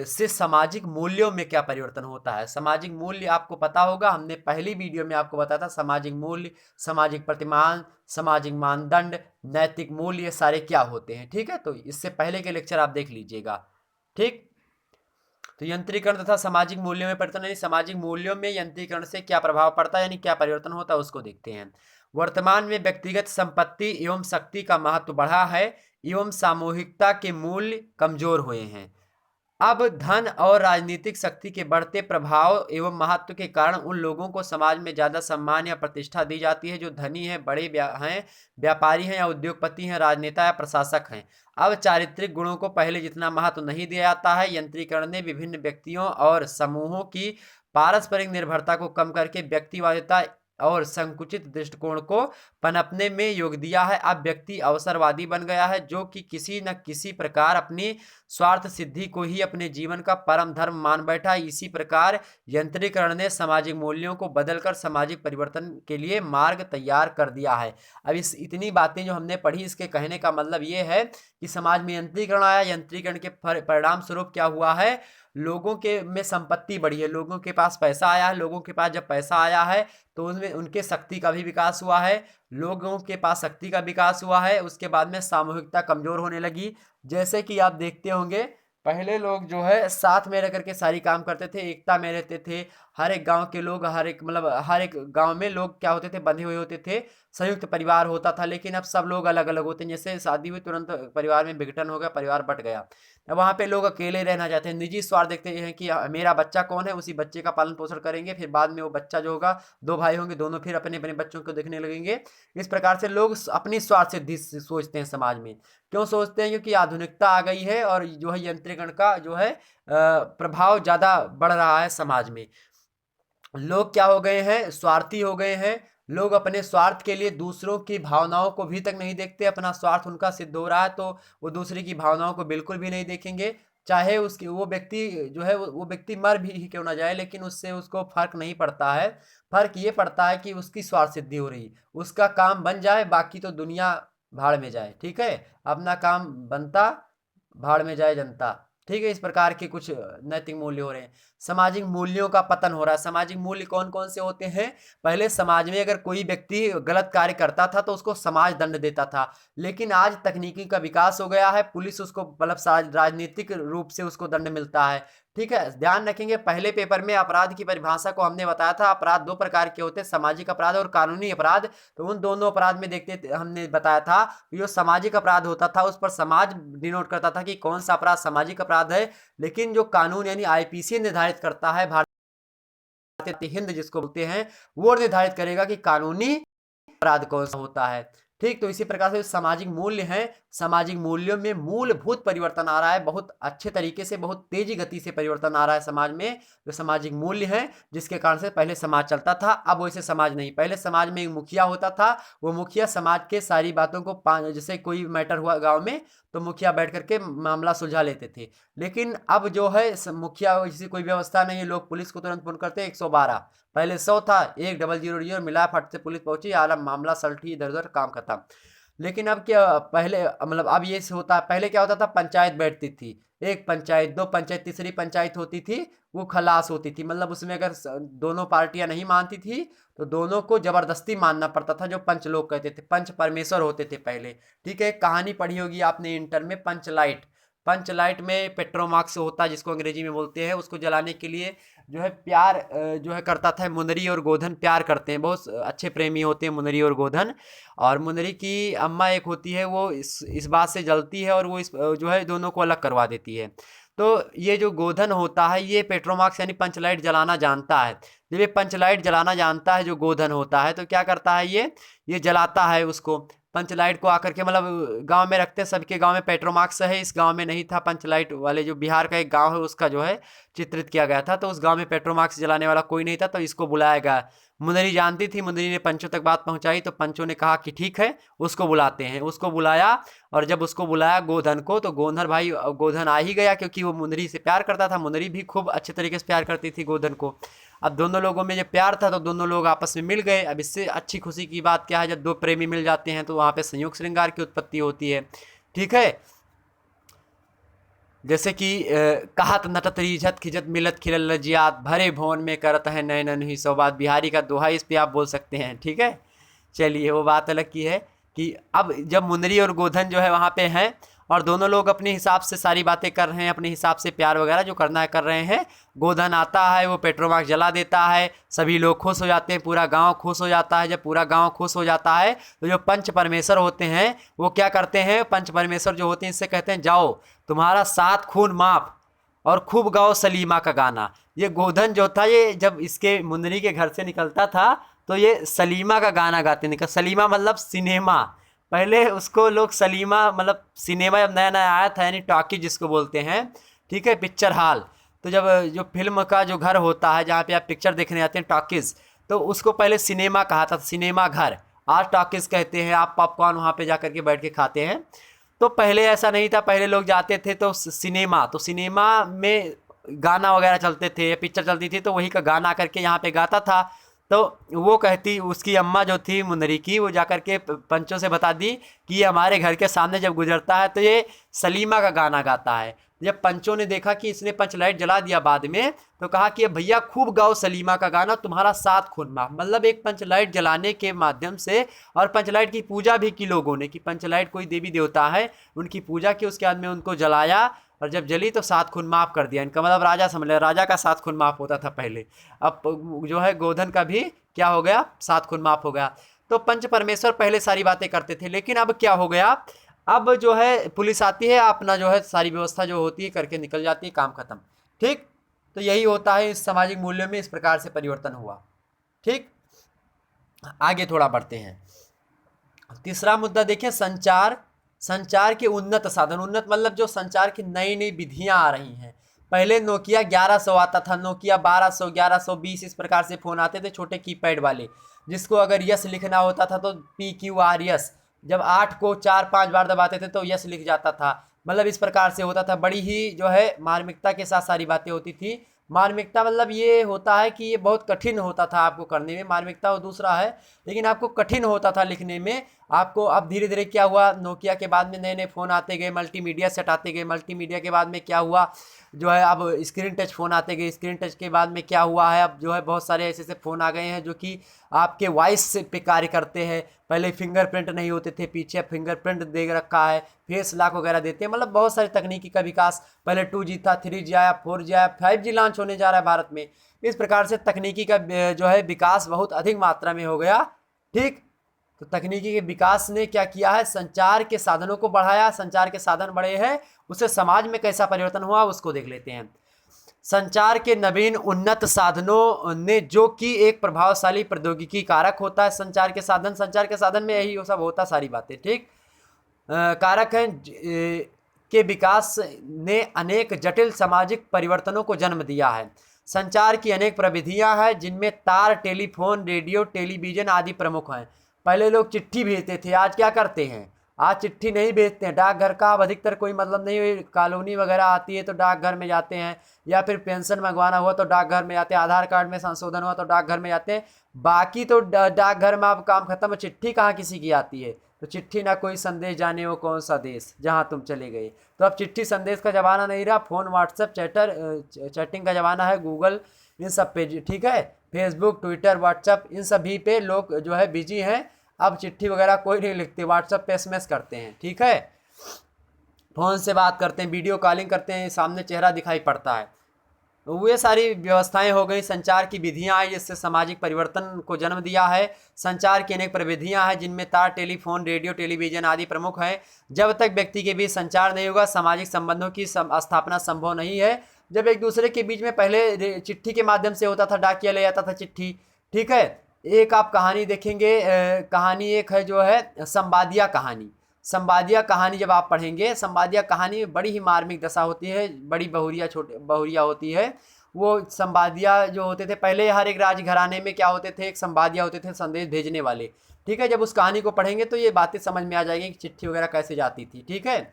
से सामाजिक मूल्यों में क्या परिवर्तन होता है। सामाजिक मूल्य आपको पता होगा, हमने पहली वीडियो में आपको बताया था सामाजिक मूल्य, सामाजिक प्रतिमान, सामाजिक मानदंड, नैतिक मूल्य, ये सारे क्या होते हैं। ठीक है, तो इससे पहले के लेक्चर आप देख लीजिएगा। ठीक, तो यंत्रीकरण तथा सामाजिक मूल्यों में परिवर्तन, यानी सामाजिक मूल्यों में यंत्रीकरण से क्या प्रभाव पड़ता है, यानी क्या परिवर्तन होता है, उसको देखते हैं। वर्तमान में व्यक्तिगत संपत्ति एवं शक्ति का महत्व बढ़ा है एवं सामूहिकता के मूल्य कमजोर हुए हैं। अब धन और राजनीतिक शक्ति के बढ़ते प्रभाव एवं महत्व के कारण उन लोगों को समाज में ज्यादा सम्मान या प्रतिष्ठा दी जाती है जो धनी हैं, बड़े हैं, व्यापारी हैं या उद्योगपति हैं, राजनेता या प्रशासक हैं। अब चारित्रिक गुणों को पहले जितना महत्व नहीं दिया जाता है। यंत्रीकरण ने विभिन्न व्यक्तियों और समूहों की पारस्परिक निर्भरता को कम करके व्यक्तिवादिता और संकुचित दृष्टिकोण को पनपने में योग दिया है। अब व्यक्ति अवसरवादी बन गया है जो कि किसी न किसी प्रकार अपनी स्वार्थ सिद्धि को ही अपने जीवन का परम धर्म मान बैठा है। इसी प्रकार यंत्रीकरण ने सामाजिक मूल्यों को बदलकर सामाजिक परिवर्तन के लिए मार्ग तैयार कर दिया है। अब इस इतनी बातें जो हमने पढ़ी, इसके कहने का मतलब ये है कि समाज में यंत्रीकरण आया, यंत्रीकरण के परिणाम स्वरूप क्या हुआ है, लोगों के में संपत्ति बढ़ी है, लोगों के पास पैसा आया है। लोगों के पास जब पैसा आया है तो उसमें उनके शक्ति का भी विकास हुआ है, लोगों के पास शक्ति का विकास हुआ है। उसके बाद में सामूहिकता कमजोर होने लगी। जैसे कि आप देखते होंगे पहले लोग जो है साथ में रह करके सारी काम करते थे, एकता में रहते थे। हर एक गांव के लोग, हर एक मतलब हर एक गांव में लोग क्या होते थे, बंधे हुए होते थे, संयुक्त परिवार होता था। लेकिन अब सब लोग अलग अलग होते हैं, जैसे शादी हुई तुरंत परिवार में विघटन हो गया, परिवार बट गया। अब वहाँ पे लोग अकेले रहना चाहते हैं, निजी स्वार्थ देखते हैं कि मेरा बच्चा कौन है, उसी बच्चे का पालन पोषण करेंगे, फिर बाद में वो बच्चा जो होगा, दो भाई होंगे, दोनों फिर अपने अपने बच्चों को देखने लगेंगे। इस प्रकार से लोग अपनी स्वार्थ सिद्धि सोचते हैं समाज में। क्यों सोचते हैं? क्योंकि आधुनिकता आ गई है और जो है यंत्रीकरण का जो है प्रभाव ज़्यादा बढ़ रहा है समाज में। लोग क्या हो गए हैं, स्वार्थी हो गए हैं। लोग अपने स्वार्थ के लिए दूसरों की भावनाओं को भी तक नहीं देखते। अपना स्वार्थ उनका सिद्ध हो रहा है तो वो दूसरे की भावनाओं को बिल्कुल भी नहीं देखेंगे, चाहे उसकी वो व्यक्ति जो है वो व्यक्ति मर भी ही क्यों ना जाए, लेकिन उससे उसको फर्क नहीं पड़ता है। फर्क ये पड़ता है कि उसकी स्वार्थ सिद्धि हो रही, उसका काम बन जाए, बाकी तो दुनिया भाड़ में जाए। ठीक है, अपना काम बनता, भाड़ में जाए जनता। ठीक है, इस प्रकार के कुछ नैतिक मूल्य हो रहे हैं। सामाजिक मूल्यों का पतन हो रहा है। सामाजिक मूल्य कौन कौन से होते हैं? पहले समाज में अगर कोई व्यक्ति गलत कार्य करता था तो उसको समाज दंड देता था, लेकिन आज तकनीकी का विकास हो गया है, पुलिस उसको मतलब राजनीतिक रूप से उसको दंड मिलता है। ठीक है, ध्यान रखेंगे पहले पेपर में अपराध की परिभाषा को हमने बताया था, अपराध दो प्रकार के होते हैं, सामाजिक अपराध और कानूनी अपराध। तो उन दोनों अपराध में देखते हमने बताया था जो सामाजिक अपराध होता था उस पर समाज डिनोट करता था कि कौन सा अपराध सामाजिक अपराध है, लेकिन जो कानून यानी आईपीसी निर्धारित करता है, भारतीय हिंद जिसको बोलते हैं, वो निर्धारित करेगा कि कानूनी अपराध कौन सा होता है। ठीक, तो इसी प्रकार से सामाजिक मूल्य हैं, सामाजिक मूल्यों में मूलभूत परिवर्तन आ रहा है, बहुत अच्छे तरीके से, बहुत तेजी गति से परिवर्तन आ रहा है समाज में। जो सामाजिक मूल्य हैं जिसके कारण से पहले समाज चलता था, अब वैसे समाज नहीं। पहले समाज में एक मुखिया होता था, वो मुखिया समाज के सारी बातों को, जैसे कोई मैटर हुआ गांव में तो मुखिया बैठ करके मामला सुलझा लेते थे, लेकिन अब जो है मुखिया जैसी कोई व्यवस्था नहीं है, लोग पुलिस को तुरंत फोन करते हैं 112। पहले 100 था, 1000 मिला, फट से पुलिस पहुंची, आला मामला सलटी, इधर उधर काम खत्म। लेकिन अब क्या, पहले मतलब अब ये होता है, पहले क्या होता था, पंचायत बैठती थी, एक पंचायत, दो पंचायत, तीसरी पंचायत होती थी, वो खलास होती थी, मतलब उसमें अगर दोनों पार्टियां नहीं मानती थी तो दोनों को जबरदस्ती मानना पड़ता था, जो पंच लोग कहते थे, पंच परमेश्वर होते थे पहले। ठीक है, कहानी पढ़ी होगी आपने इंटर में, पंचलाइट। पंचलाइट में पेट्रोमाक्स होता है जिसको अंग्रेजी में बोलते हैं, उसको जलाने के लिए जो है प्यार जो है करता था, मुनरी और गोधन प्यार करते हैं, बहुत अच्छे प्रेमी होते हैं मुनरी और गोधन। और मुनरी की अम्मा एक होती है, वो इस बात से जलती है और वो इस जो है दोनों को अलग करवा देती है। तो ये जो गोधन होता है ये पेट्रोमाक्स यानी पंचलाइट जलाना जानता है। जब ये पंचलाइट जलाना जानता है जो गोधन होता है, तो क्या करता है, ये जलाता है उसको, पंचलाइट को आकर के, मतलब गांव में रखते हैं, सबके गांव में पेट्रोमाक्स है, इस गांव में नहीं था, पंचलाइट वाले जो बिहार का एक गांव है उसका जो है चित्रित किया गया था, तो उस गांव में पेट्रोमाक्स जलाने वाला कोई नहीं था, तो इसको बुलाया गया। मुंदरी जानती थी, मुंदरी ने पंचों तक बात पहुंचाई, तो पंचों ने कहा कि ठीक है उसको बुलाते हैं, उसको बुलाया। और जब उसको बुलाया गोधन को, तो गोधन भाई, गोधन आ ही गया क्योंकि वो मुंदरी से प्यार करता था, मुंदरी भी खूब अच्छे तरीके से प्यार करती थी गोधन को। अब दोनों लोगों में जब प्यार था तो दोनों लोग आपस में मिल गए। अब इससे अच्छी खुशी की बात क्या है, जब दो प्रेमी मिल जाते हैं तो वहाँ पे संयोग श्रृंगार की उत्पत्ति होती है। ठीक है, जैसे कि कहत नटत रिझत खिजत मिलत खिलल लजियात भरे भवन में करत है नैनन ही सौबात, बिहारी का दोहा इस पे आप बोल सकते हैं। ठीक है, चलिए वो बात अलग की है कि अब जब मुंदरी और गोधन जो है वहाँ पे हैं और दोनों लोग अपने हिसाब से सारी बातें कर रहे हैं, अपने हिसाब से प्यार वगैरह जो करना है कर रहे हैं, गोधन आता है, वो पेट्रोमार्क जला देता है, सभी लोग खुश हो जाते हैं, पूरा गांव खुश हो जाता है। जब पूरा गांव खुश हो जाता है तो जो पंच परमेश्वर होते हैं वो क्या करते हैं, पंच परमेश्वर जो होते हैं इससे कहते हैं जाओ तुम्हारा 7 खून माफ और खूब गाओ सलीमा का गाना। ये गोधन जो था, ये जब इसके मुंदरी के घर से निकलता था तो ये सलीमा का गाना गाते निकल, सलीमा मतलब सिनेमा, पहले उसको लोग सलीमा मतलब सिनेमा जब नया नया आया था यानी टॉकी जिसको बोलते हैं। ठीक है, पिक्चर हॉल, तो जब जो फिल्म का जो घर होता है जहाँ पे आप पिक्चर देखने जाते हैं टॉकीज़, तो उसको पहले सिनेमा कहा था, सिनेमा घर, आज टॉकीज़ कहते हैं, आप पॉपकॉर्न वहाँ पे जा करके बैठ के खाते हैं। तो पहले ऐसा नहीं था, पहले लोग जाते थे तो सिनेमा, तो सिनेमा में गाना वगैरह चलते थे, पिक्चर चलती थी तो वही का गाना करके यहाँ पे गाता था। तो वो कहती, उसकी अम्मा जो थी मुंदरी की, वो जाकर के पंचों से बता दी कि ये हमारे घर के सामने जब गुजरता है तो ये सलीमा का गाना गाता है। जब पंचों ने देखा कि इसने पंच लाइट जला दिया बाद में, तो कहा कि भैया खूब गाओ सलीमा का गाना, तुम्हारा 7 खून माफ, मतलब एक पंच लाइट जलाने के माध्यम से। और पंच लाइट की पूजा भी की लोगों ने, कि पंच लाइट कोई देवी देवता है, उनकी पूजा की, उसके बाद में उनको जलाया और जब जली तो 7 खून माफ कर दिया। इनका मतलब राजा समझ लिया, राजा का 7 खून माफ होता था पहले, अब जो है गोधन का भी क्या हो गया, 7 खून माफ हो गया। तो पंच परमेश्वर पहले सारी बातें करते थे, लेकिन अब क्या हो गया, अब जो है पुलिस आती है, अपना जो है सारी व्यवस्था जो होती है करके निकल जाती है, काम खत्म। ठीक, तो यही होता है इस सामाजिक मूल्यों में, इस प्रकार से परिवर्तन हुआ। ठीक, आगे थोड़ा बढ़ते हैं। तीसरा मुद्दा देखें, संचार, संचार के उन्नत साधन, उन्नत मतलब जो संचार की नई नई विधियां आ रही हैं। पहले नोकिया 1100 आता था, नोकिया 1200, 1120, इस प्रकार से फ़ोन आते थे छोटे कीपैड वाले, जिसको अगर यस लिखना होता था तो PQR यस, जब 8 को 4-5 बार दबाते थे तो यस लिख जाता था, मतलब इस प्रकार से होता था। बड़ी ही जो है मार्मिकता के साथ सारी बातें होती थी, मार्मिकता मतलब ये होता है कि ये बहुत कठिन होता था आपको करने में, मार्मिकता वो दूसरा है, लेकिन आपको कठिन होता था लिखने में आपको। अब धीरे धीरे क्या हुआ, नोकिया के बाद में नए नए फ़ोन आते गए, मल्टीमीडिया सेट आते गए, मल्टीमीडिया के बाद में क्या हुआ जो है अब स्क्रीन टच फ़ोन आते गए, स्क्रीन टच के बाद में क्या हुआ है अब जो है बहुत सारे ऐसे ऐसे फ़ोन आ गए हैं जो कि आपके वॉइस से पे कार्य करते हैं। पहले फिंगरप्रिंट नहीं होते थे, पीछे फिंगरप्रिंट दे रखा है, फेस लॉक वगैरह देते हैं, मतलब बहुत सारी तकनीकी का विकास। पहले 2G था, 3G आया, 4G आया, 5G लॉन्च होने जा रहा है भारत में। इस प्रकार से तकनीकी का जो है विकास बहुत अधिक मात्रा में हो गया। ठीक, तो तकनीकी के विकास ने क्या किया है, संचार के साधनों को बढ़ाया, संचार के साधन बढ़े हैं, उससे समाज में कैसा परिवर्तन हुआ उसको देख लेते हैं। संचार के नवीन उन्नत साधनों ने, जो कि एक प्रभावशाली प्रौद्योगिकी कारक होता है संचार के साधन, संचार के साधन में यही सब होता सारी बातें, ठीक, कारक हैं के विकास ने अनेक जटिल सामाजिक परिवर्तनों को जन्म दिया है। संचार की अनेक प्रविधियां हैं जिनमें तार, टेलीफोन, रेडियो, टेलीविजन आदि प्रमुख हैं। पहले लोग चिट्ठी भेजते थे, आज क्या करते हैं, आज चिट्ठी नहीं भेजते हैं, डाकघर का अब अधिकतर कोई मतलब नहीं हुई, कॉलोनी वगैरह आती है तो डाकघर में जाते हैं, या फिर पेंशन मंगवाना हुआ तो डाकघर में जाते हैं, आधार कार्ड में संशोधन हुआ तो डाकघर में जाते हैं, बाकी तो डाकघर में अब काम खत्म है। चिट्ठी कहाँ किसी की आती है, तो चिट्ठी ना कोई संदेश जाने वो कौन सा देश जहाँ तुम चले गए। तो अब चिट्ठी संदेश का ज़माना नहीं रहा, फ़ोन, व्हाट्सएप, चैटिंग का ज़माना है, गूगल इन सब पे, ठीक है, फेसबुक, ट्विटर, व्हाट्सएप इन सभी पे लोग जो है बिजी हैं। अब चिट्ठी वगैरह कोई नहीं लिखते, व्हाट्सएप पे एसएमएस करते हैं, ठीक है, फ़ोन से बात करते हैं, वीडियो कॉलिंग करते हैं, सामने चेहरा दिखाई पड़ता है। तो ये सारी व्यवस्थाएं हो गई, संचार की विधियां आई जिससे सामाजिक परिवर्तन को जन्म दिया है। संचार की अनेक प्रविधियां हैं जिनमें तार, टेलीफोन, रेडियो, टेलीविजन आदि प्रमुख हैं। जब तक व्यक्ति के बीच संचार नहीं होगा सामाजिक संबंधों की स्थापना संभव नहीं है। जब एक दूसरे के बीच में पहले चिट्ठी के माध्यम से होता था, डाकिया ले जाता था चिट्ठी, ठीक है। एक आप कहानी देखेंगे, कहानी एक है जो है संवादिया कहानी, संवादिया कहानी जब आप पढ़ेंगे, संवादिया कहानी में बड़ी ही मार्मिक दशा होती है, बड़ी बहुरिया छोटे बहुरिया होती है। वो संवादिया जो होते थे पहले, हर एक राजघराने में क्या होते थे, एक संवादिया होते थे, संदेश भेजने वाले, ठीक है। जब उस कहानी को पढ़ेंगे तो ये बातें समझ में आ जाएंगी कि चिट्ठी वगैरह कैसे जाती थी, ठीक है।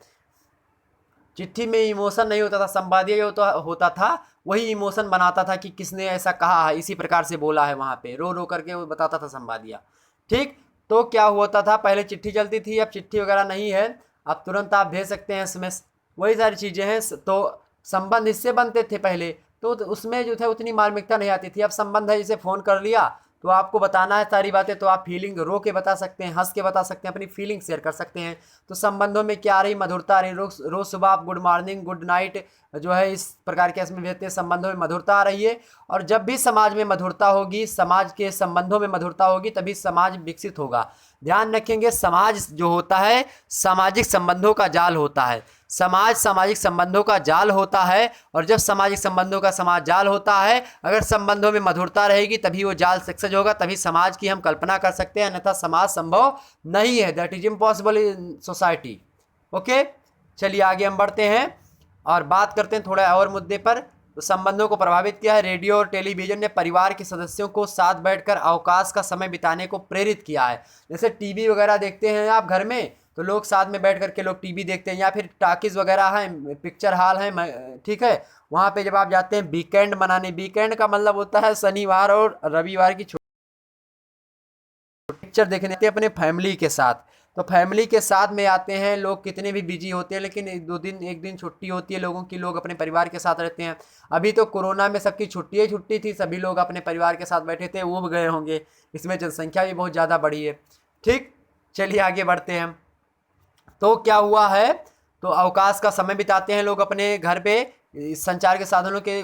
चिट्ठी में इमोशन नहीं होता था, संवादिया जो तो होता था वही इमोशन बनाता था कि किसने ऐसा कहा है, इसी प्रकार से बोला है, वहाँ पे रो रो करके वो बताता था संवादिया, ठीक। तो क्या होता था, पहले चिट्ठी चलती थी, अब चिट्ठी वगैरह नहीं है, अब तुरंत आप भेज सकते हैं एसएमएस, वही सारी चीज़ें हैं। तो संबंध इससे बनते थे पहले, तो उसमें जो था उतनी मार्मिकता नहीं आती थी। अब संबंध है, जैसे फ़ोन कर लिया तो आपको बताना है सारी बातें, तो आप फीलिंग रो के बता सकते हैं, हंस के बता सकते हैं, अपनी फीलिंग शेयर कर सकते हैं। तो संबंधों में क्या आ रही, मधुरता आ रही, रोज रोज सुबह आप गुड मॉर्निंग, गुड नाइट जो है इस प्रकार के इसमें भेजते हैं, संबंधों में मधुरता आ रही है। और जब भी समाज में मधुरता होगी, समाज के संबंधों में मधुरता होगी, तभी समाज विकसित होगा। ध्यान रखेंगे, समाज जो होता है सामाजिक संबंधों का जाल होता है, समाज सामाजिक संबंधों का जाल होता है। और जब सामाजिक संबंधों का समाज जाल होता है, अगर संबंधों में मधुरता रहेगी तभी वो जाल सक्सेस होगा, तभी समाज की हम कल्पना कर सकते हैं, अन्यथा समाज संभव नहीं है, that is impossible in society. Okay, चलिए आगे हम बढ़ते हैं और बात करते हैं थोड़ा और मुद्दे पर। तो संबंधों को प्रभावित किया है, रेडियो और टेलीविजन ने परिवार के सदस्यों को साथ बैठकर अवकाश का समय बिताने को प्रेरित किया है। जैसे टीवी वगैरह देखते हैं आप घर में, तो लोग साथ में बैठ करके लोग टीवी देखते हैं, या फिर टॉकीज वगैरह हैं, पिक्चर हॉल हैं, ठीक है, वहाँ पे जब आप जाते हैं वीकेंड मनाने, वीकेंड का मतलब होता है शनिवार और रविवार की पिक्चर देखने आते हैं अपने फैमिली के साथ। तो फैमिली के साथ में आते हैं लोग, कितने भी बिजी होते हैं, लेकिन एक दिन छुट्टी होती है लोगों की, लोग अपने परिवार के साथ रहते हैं। अभी तो कोरोना में सबकी छुट्टी ही छुट्टी थी, सभी लोग अपने परिवार के साथ बैठे थे, वो भी गए होंगे, इसमें जनसंख्या भी बहुत ज़्यादा बढ़ी है, ठीक। चलिए आगे बढ़ते हैं। तो क्या हुआ है, तो अवकाश का समय बिताते हैं लोग अपने घर पे, संचार के साधनों के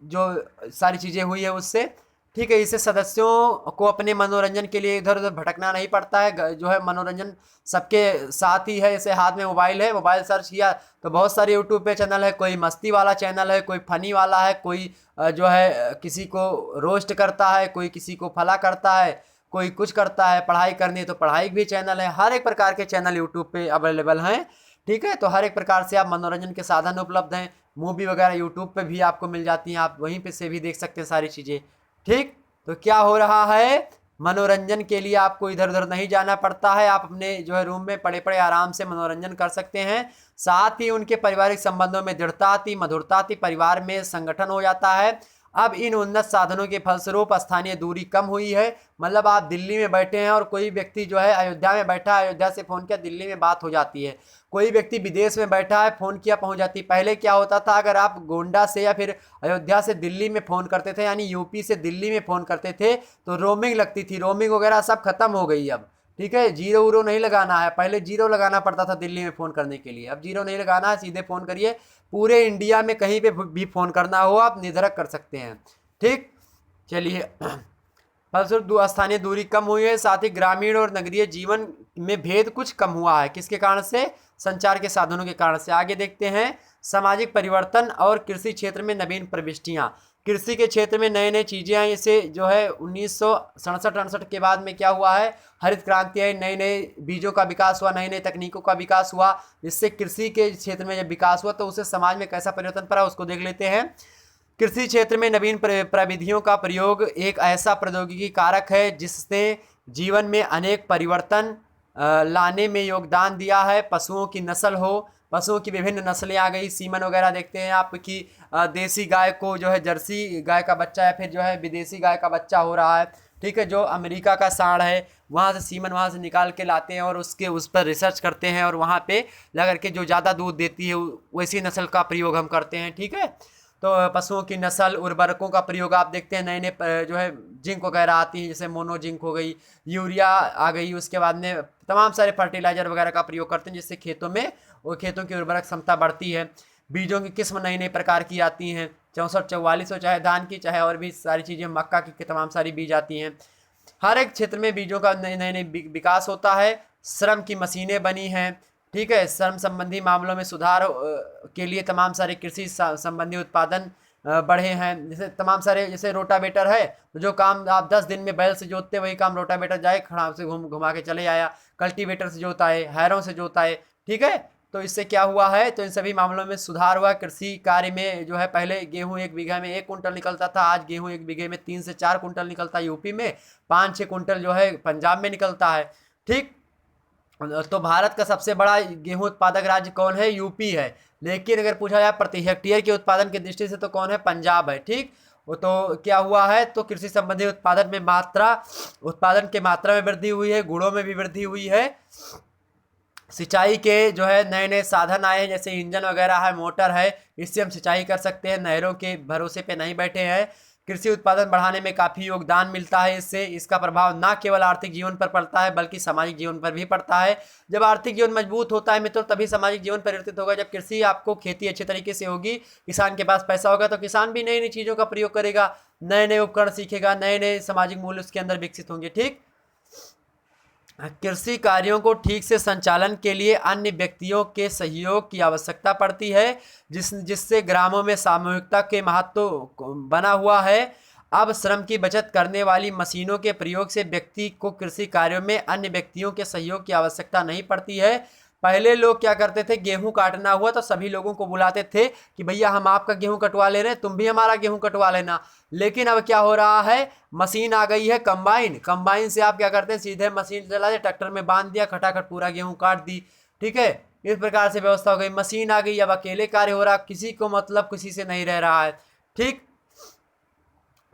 जो सारी चीज़ें हुई है उससे, ठीक है। इससे सदस्यों को अपने मनोरंजन के लिए इधर उधर भटकना नहीं पड़ता है, जो है मनोरंजन सबके साथ ही है। जैसे हाथ में मोबाइल है, मोबाइल सर्च किया तो बहुत सारे यूट्यूब पे चैनल है, कोई मस्ती वाला चैनल है, कोई फनी वाला है, कोई जो है किसी को रोस्ट करता है, कोई किसी को फला करता है, कोई कुछ करता है, पढ़ाई करनी है तो पढ़ाई भी चैनल है, हर एक प्रकार के चैनल यूट्यूब पे अवेलेबल हैं, ठीक है। तो हर एक प्रकार से आप मनोरंजन के साधन उपलब्ध हैं, मूवी वगैरह यूट्यूब पे भी आपको मिल जाती हैं, आप वहीं पे से भी देख सकते हैं सारी चीज़ें, ठीक। तो क्या हो रहा है, मनोरंजन के लिए आपको इधर उधर नहीं जाना पड़ता है, आप अपने जो है रूम में पड़े पड़े आराम से मनोरंजन कर सकते हैं। साथ ही उनके पारिवारिक संबंधों में दृढ़ता आती, मधुरता आती, परिवार में संगठन हो जाता है। अब इन उन्नत साधनों के फलस्वरूप स्थानीय दूरी कम हुई है। मतलब आप दिल्ली में बैठे हैं और कोई व्यक्ति जो है अयोध्या में बैठा है, अयोध्या से फ़ोन किया, दिल्ली में बात हो जाती है। कोई व्यक्ति विदेश में बैठा है, फ़ोन किया, पहुंच जाती है। पहले क्या होता था, अगर आप गोंडा से या फिर अयोध्या से दिल्ली में फ़ोन करते थे, यानी यूपी से दिल्ली में फ़ोन करते थे, तो रोमिंग लगती थी। रोमिंग वगैरह सब खत्म हो गई अब, ठीक है। जीरो उरो नहीं लगाना है, पहले जीरो लगाना पड़ता था दिल्ली में फ़ोन करने के लिए, अब जीरो नहीं लगाना है, सीधे फ़ोन करिए। पूरे इंडिया में कहीं पे भी फ़ोन करना हो आप निधड़क कर सकते हैं, ठीक। चलिए, फलस्वरूप स्थानीय दूरी कम हुई है। साथ ही ग्रामीण और नगरीय जीवन में भेद कुछ कम हुआ है। किसके कारण से? संचार के साधनों के कारण से। आगे देखते हैं, सामाजिक परिवर्तन और कृषि क्षेत्र में नवीन प्रविष्टियां। कृषि के क्षेत्र में नए नए चीज़ें आई। इसे जो है 1967-68 के बाद में क्या हुआ है, हरित क्रांति आई, नए नए बीजों का विकास हुआ, नई नई तकनीकों का विकास हुआ। जिससे कृषि के क्षेत्र में जब विकास हुआ तो उससे समाज में कैसा परिवर्तन पड़ा, उसको देख लेते हैं। कृषि क्षेत्र में नवीन प्रविधियों का प्रयोग एक ऐसा प्रौद्योगिकी कारक है जिसने जीवन में अनेक परिवर्तन लाने में योगदान दिया है। पशुओं की नस्ल हो, पशुओं की विभिन्न नस्लें आ गई, सीमन वगैरह देखते हैं आपकी, देसी गाय को जो है जर्सी गाय का बच्चा है, फिर जो है विदेशी गाय का बच्चा हो रहा है, ठीक है। जो अमेरिका का सांड है वहाँ से सीमन वहाँ से निकाल के लाते हैं और उस पर रिसर्च करते हैं और वहाँ पे ला करके जो ज़्यादा दूध देती है वैसी नस्ल का प्रयोग हम करते हैं, ठीक है। तो पशुओं की नस्ल, उर्वरकों का प्रयोग आप देखते हैं, नए नए जो है जिंक वगैरह आती है, जैसे मोनो जिंक हो गई, यूरिया आ गई, उसके बाद में तमाम सारे फर्टिलाइजर वगैरह का प्रयोग करते हैं जिससे खेतों में वो खेतों की उर्वरक क्षमता बढ़ती है। बीजों की किस्म नई नई प्रकार की आती हैं, 64-44 हो, चाहे धान की चाहे और भी सारी चीज़ें, मक्का की तमाम सारी बीज आती हैं। हर एक क्षेत्र में बीजों का नए नए विकास होता है। श्रम की मशीनें बनी हैं, ठीक है। श्रम संबंधी मामलों में सुधार के लिए तमाम सारे कृषि संबंधी उत्पादन बढ़े हैं। जैसे तमाम सारे, जैसे रोटावेटर है तो जो काम आप 10 दिन में बैल से जोतते वही काम रोटावेटर जाए खड़ा से घुमा के चले आया। कल्टीवेटर से जोता है, हैरों से जोता है, ठीक है। तो इससे क्या हुआ है, तो इन सभी मामलों में सुधार हुआ। कृषि कार्य में जो है पहले गेहूं 1 बीघा में 1 कुंटल निकलता था, आज गेहूं 1 बीघे में 3 से 4 कुंटल निकलता है। यूपी में 5-6 कुंटल जो है पंजाब में निकलता है, ठीक। तो भारत का सबसे बड़ा गेहूं उत्पादक राज्य कौन है? यूपी है। लेकिन अगर पूछा जाए प्रति हेक्टेयर के उत्पादन की दृष्टि से तो कौन है? पंजाब है, ठीक। वो तो क्या हुआ है, तो कृषि संबंधी उत्पादन के मात्रा में वृद्धि हुई है, गुणों में भी वृद्धि हुई है। सिंचाई के जो है नए नए साधन आए हैं, जैसे इंजन वगैरह है, मोटर है, इससे हम सिंचाई कर सकते हैं, नहरों के भरोसे पे नहीं बैठे हैं। कृषि उत्पादन बढ़ाने में काफ़ी योगदान मिलता है इससे। इसका प्रभाव न केवल आर्थिक जीवन पर पड़ता है बल्कि सामाजिक जीवन पर भी पड़ता है। जब आर्थिक जीवन मजबूत होता है मित्रों तभी सामाजिक जीवन परिवर्तित होगा। जब कृषि आपको खेती अच्छे तरीके से होगी, किसान के पास पैसा होगा तो किसान भी नई नई चीज़ों का प्रयोग करेगा, नए नए उपकरण सीखेगा, नए नए सामाजिक मूल्य उसके अंदर विकसित होंगे, ठीक। कृषि कार्यों को ठीक से संचालन के लिए अन्य व्यक्तियों के सहयोग की आवश्यकता पड़ती है, जिससे ग्रामों में सामूहिकता के महत्व बना हुआ है। अब श्रम की बचत करने वाली मशीनों के प्रयोग से व्यक्ति को कृषि कार्यों में अन्य व्यक्तियों के सहयोग की आवश्यकता नहीं पड़ती है। पहले लोग क्या करते थे, गेहूं काटना हुआ तो सभी लोगों को बुलाते थे कि भैया हम आपका गेहूं कटवा ले रहे हैं, तुम भी हमारा गेहूं कटवा लेना। लेकिन अब क्या हो रहा है, मशीन आ गई है, कंबाइन से आप क्या करते हैं, सीधे मशीन चला दे, ट्रैक्टर में बांध दिया, खटाखट पूरा गेहूं काट दी, ठीक है। इस प्रकार से व्यवस्था हो गई, मशीन आ गई, अब अकेले कार्य हो रहा, किसी को मतलब किसी से नहीं रह रहा है, ठीक।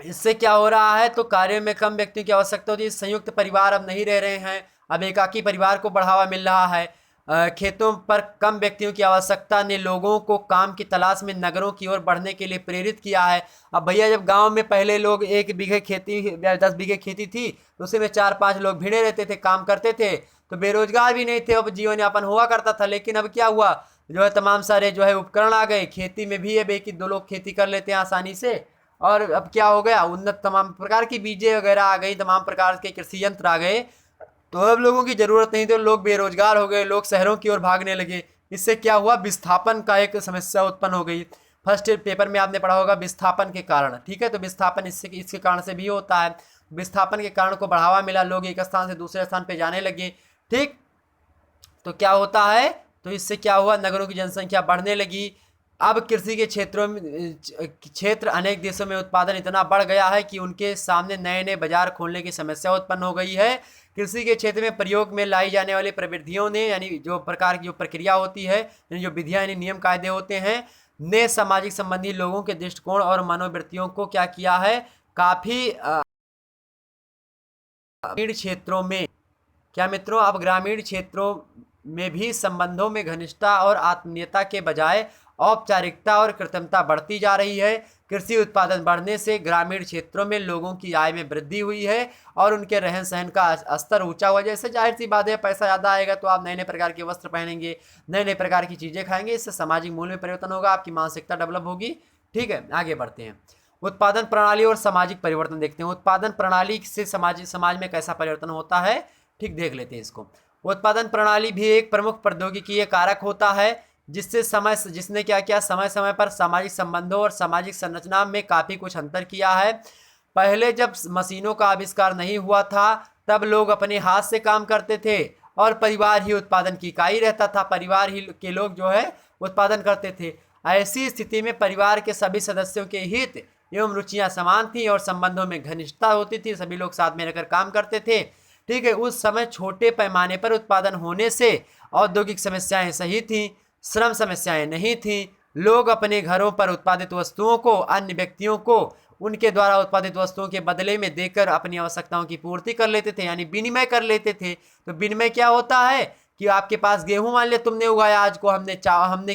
इससे क्या हो रहा है, तो कार्य में कम व्यक्तियों की आवश्यकता होती है। संयुक्त परिवार अब नहीं रह रहे हैं, अब एकाकी परिवार को बढ़ावा मिल रहा है। खेतों पर कम व्यक्तियों की आवश्यकता ने लोगों को काम की तलाश में नगरों की ओर बढ़ने के लिए प्रेरित किया है। अब भैया जब गांव में पहले लोग 1 बीघे खेती 10 बीघे खेती थी तो उसी में 4-5 लोग भिड़े रहते थे, काम करते थे, तो बेरोजगार भी नहीं थे, अब जीवन यापन हुआ करता था। लेकिन अब क्या हुआ, जो है तमाम सारे जो है उपकरण आ गए, खेती में भी अब 1 2 लोग खेती कर लेते हैं आसानी से। और अब क्या हो गया, उन्नत तमाम प्रकार की बीजें वगैरह आ गई, तमाम प्रकार के कृषि यंत्र आ गए, तो अब लोगों की ज़रूरत नहीं थी, तो लोग बेरोजगार हो गए, लोग शहरों की ओर भागने लगे। इससे क्या हुआ, विस्थापन का एक समस्या उत्पन्न हो गई। फर्स्ट पेपर में आपने पढ़ा होगा विस्थापन के कारण, ठीक है। तो विस्थापन इसके कारण से भी होता है। विस्थापन के कारण को बढ़ावा मिला, लोग एक स्थान से दूसरे स्थान पर जाने लगे, ठीक। तो क्या होता है, तो इससे क्या हुआ, नगरों की जनसंख्या बढ़ने लगी, अब कृषि के क्षेत्र अनेक देशों में उत्पादन इतना बढ़ गया है कि उनके सामने नए नए बाजार खोलने की समस्या उत्पन्न हो गई है। कृषि के क्षेत्र में प्रयोग में लाई जाने वाली प्रविधियों ने, यानी जो प्रकार की जो प्रक्रिया होती है, यानी जो विधियां यानी नियम कायदे होते हैं, ने सामाजिक संबंधी लोगों के दृष्टिकोण और मनोवृत्तियों को क्या किया है, काफी ग्रामीण क्षेत्रों में, क्या मित्रों, अब ग्रामीण क्षेत्रों में भी संबंधों में घनिष्ठता और आत्मीयता के बजाय औपचारिकता और कृत्रिमता बढ़ती जा रही है। कृषि उत्पादन बढ़ने से ग्रामीण क्षेत्रों में लोगों की आय में वृद्धि हुई है और उनके रहन सहन का स्तर ऊंचा हुआ। जैसे जाहिर सी बात है, पैसा ज़्यादा आएगा तो आप नए नए प्रकार के वस्त्र पहनेंगे, नए नए प्रकार की चीज़ें खाएंगे, इससे सामाजिक मूल्य में परिवर्तन होगा, आपकी मानसिकता डेवलप होगी। ठीक है, आगे बढ़ते हैं। उत्पादन प्रणाली और सामाजिक परिवर्तन देखते हैं। उत्पादन प्रणाली से समाज में कैसा परिवर्तन होता है, ठीक देख लेते हैं इसको। उत्पादन प्रणाली भी एक प्रमुख प्रौद्योगिकीय कारक होता है जिसने क्या किया, समय समय पर सामाजिक संबंधों और सामाजिक संरचना में काफ़ी कुछ अंतर किया है। पहले जब मशीनों का आविष्कार नहीं हुआ था तब लोग अपने हाथ से काम करते थे और परिवार ही उत्पादन की इकाई रहता था, परिवार ही के लोग जो है उत्पादन करते थे। ऐसी स्थिति में परिवार के सभी सदस्यों के हित एवं रुचियां समान थी और संबंधों में घनिष्ठता होती थी, सभी लोग साथ में रहकर काम करते थे। ठीक है, उस समय छोटे पैमाने पर उत्पादन होने से औद्योगिक समस्याएं सही थी, श्रम समस्याएं नहीं थी। लोग अपने घरों पर उत्पादित वस्तुओं को अन्य व्यक्तियों को उनके द्वारा उत्पादित वस्तुओं के बदले में देकर अपनी आवश्यकताओं की पूर्ति कर लेते थे, यानी विनिमय कर लेते थे। तो विनिमय क्या होता है कि आपके पास गेहूं, मान लिया तुमने उगाया, आज को हमने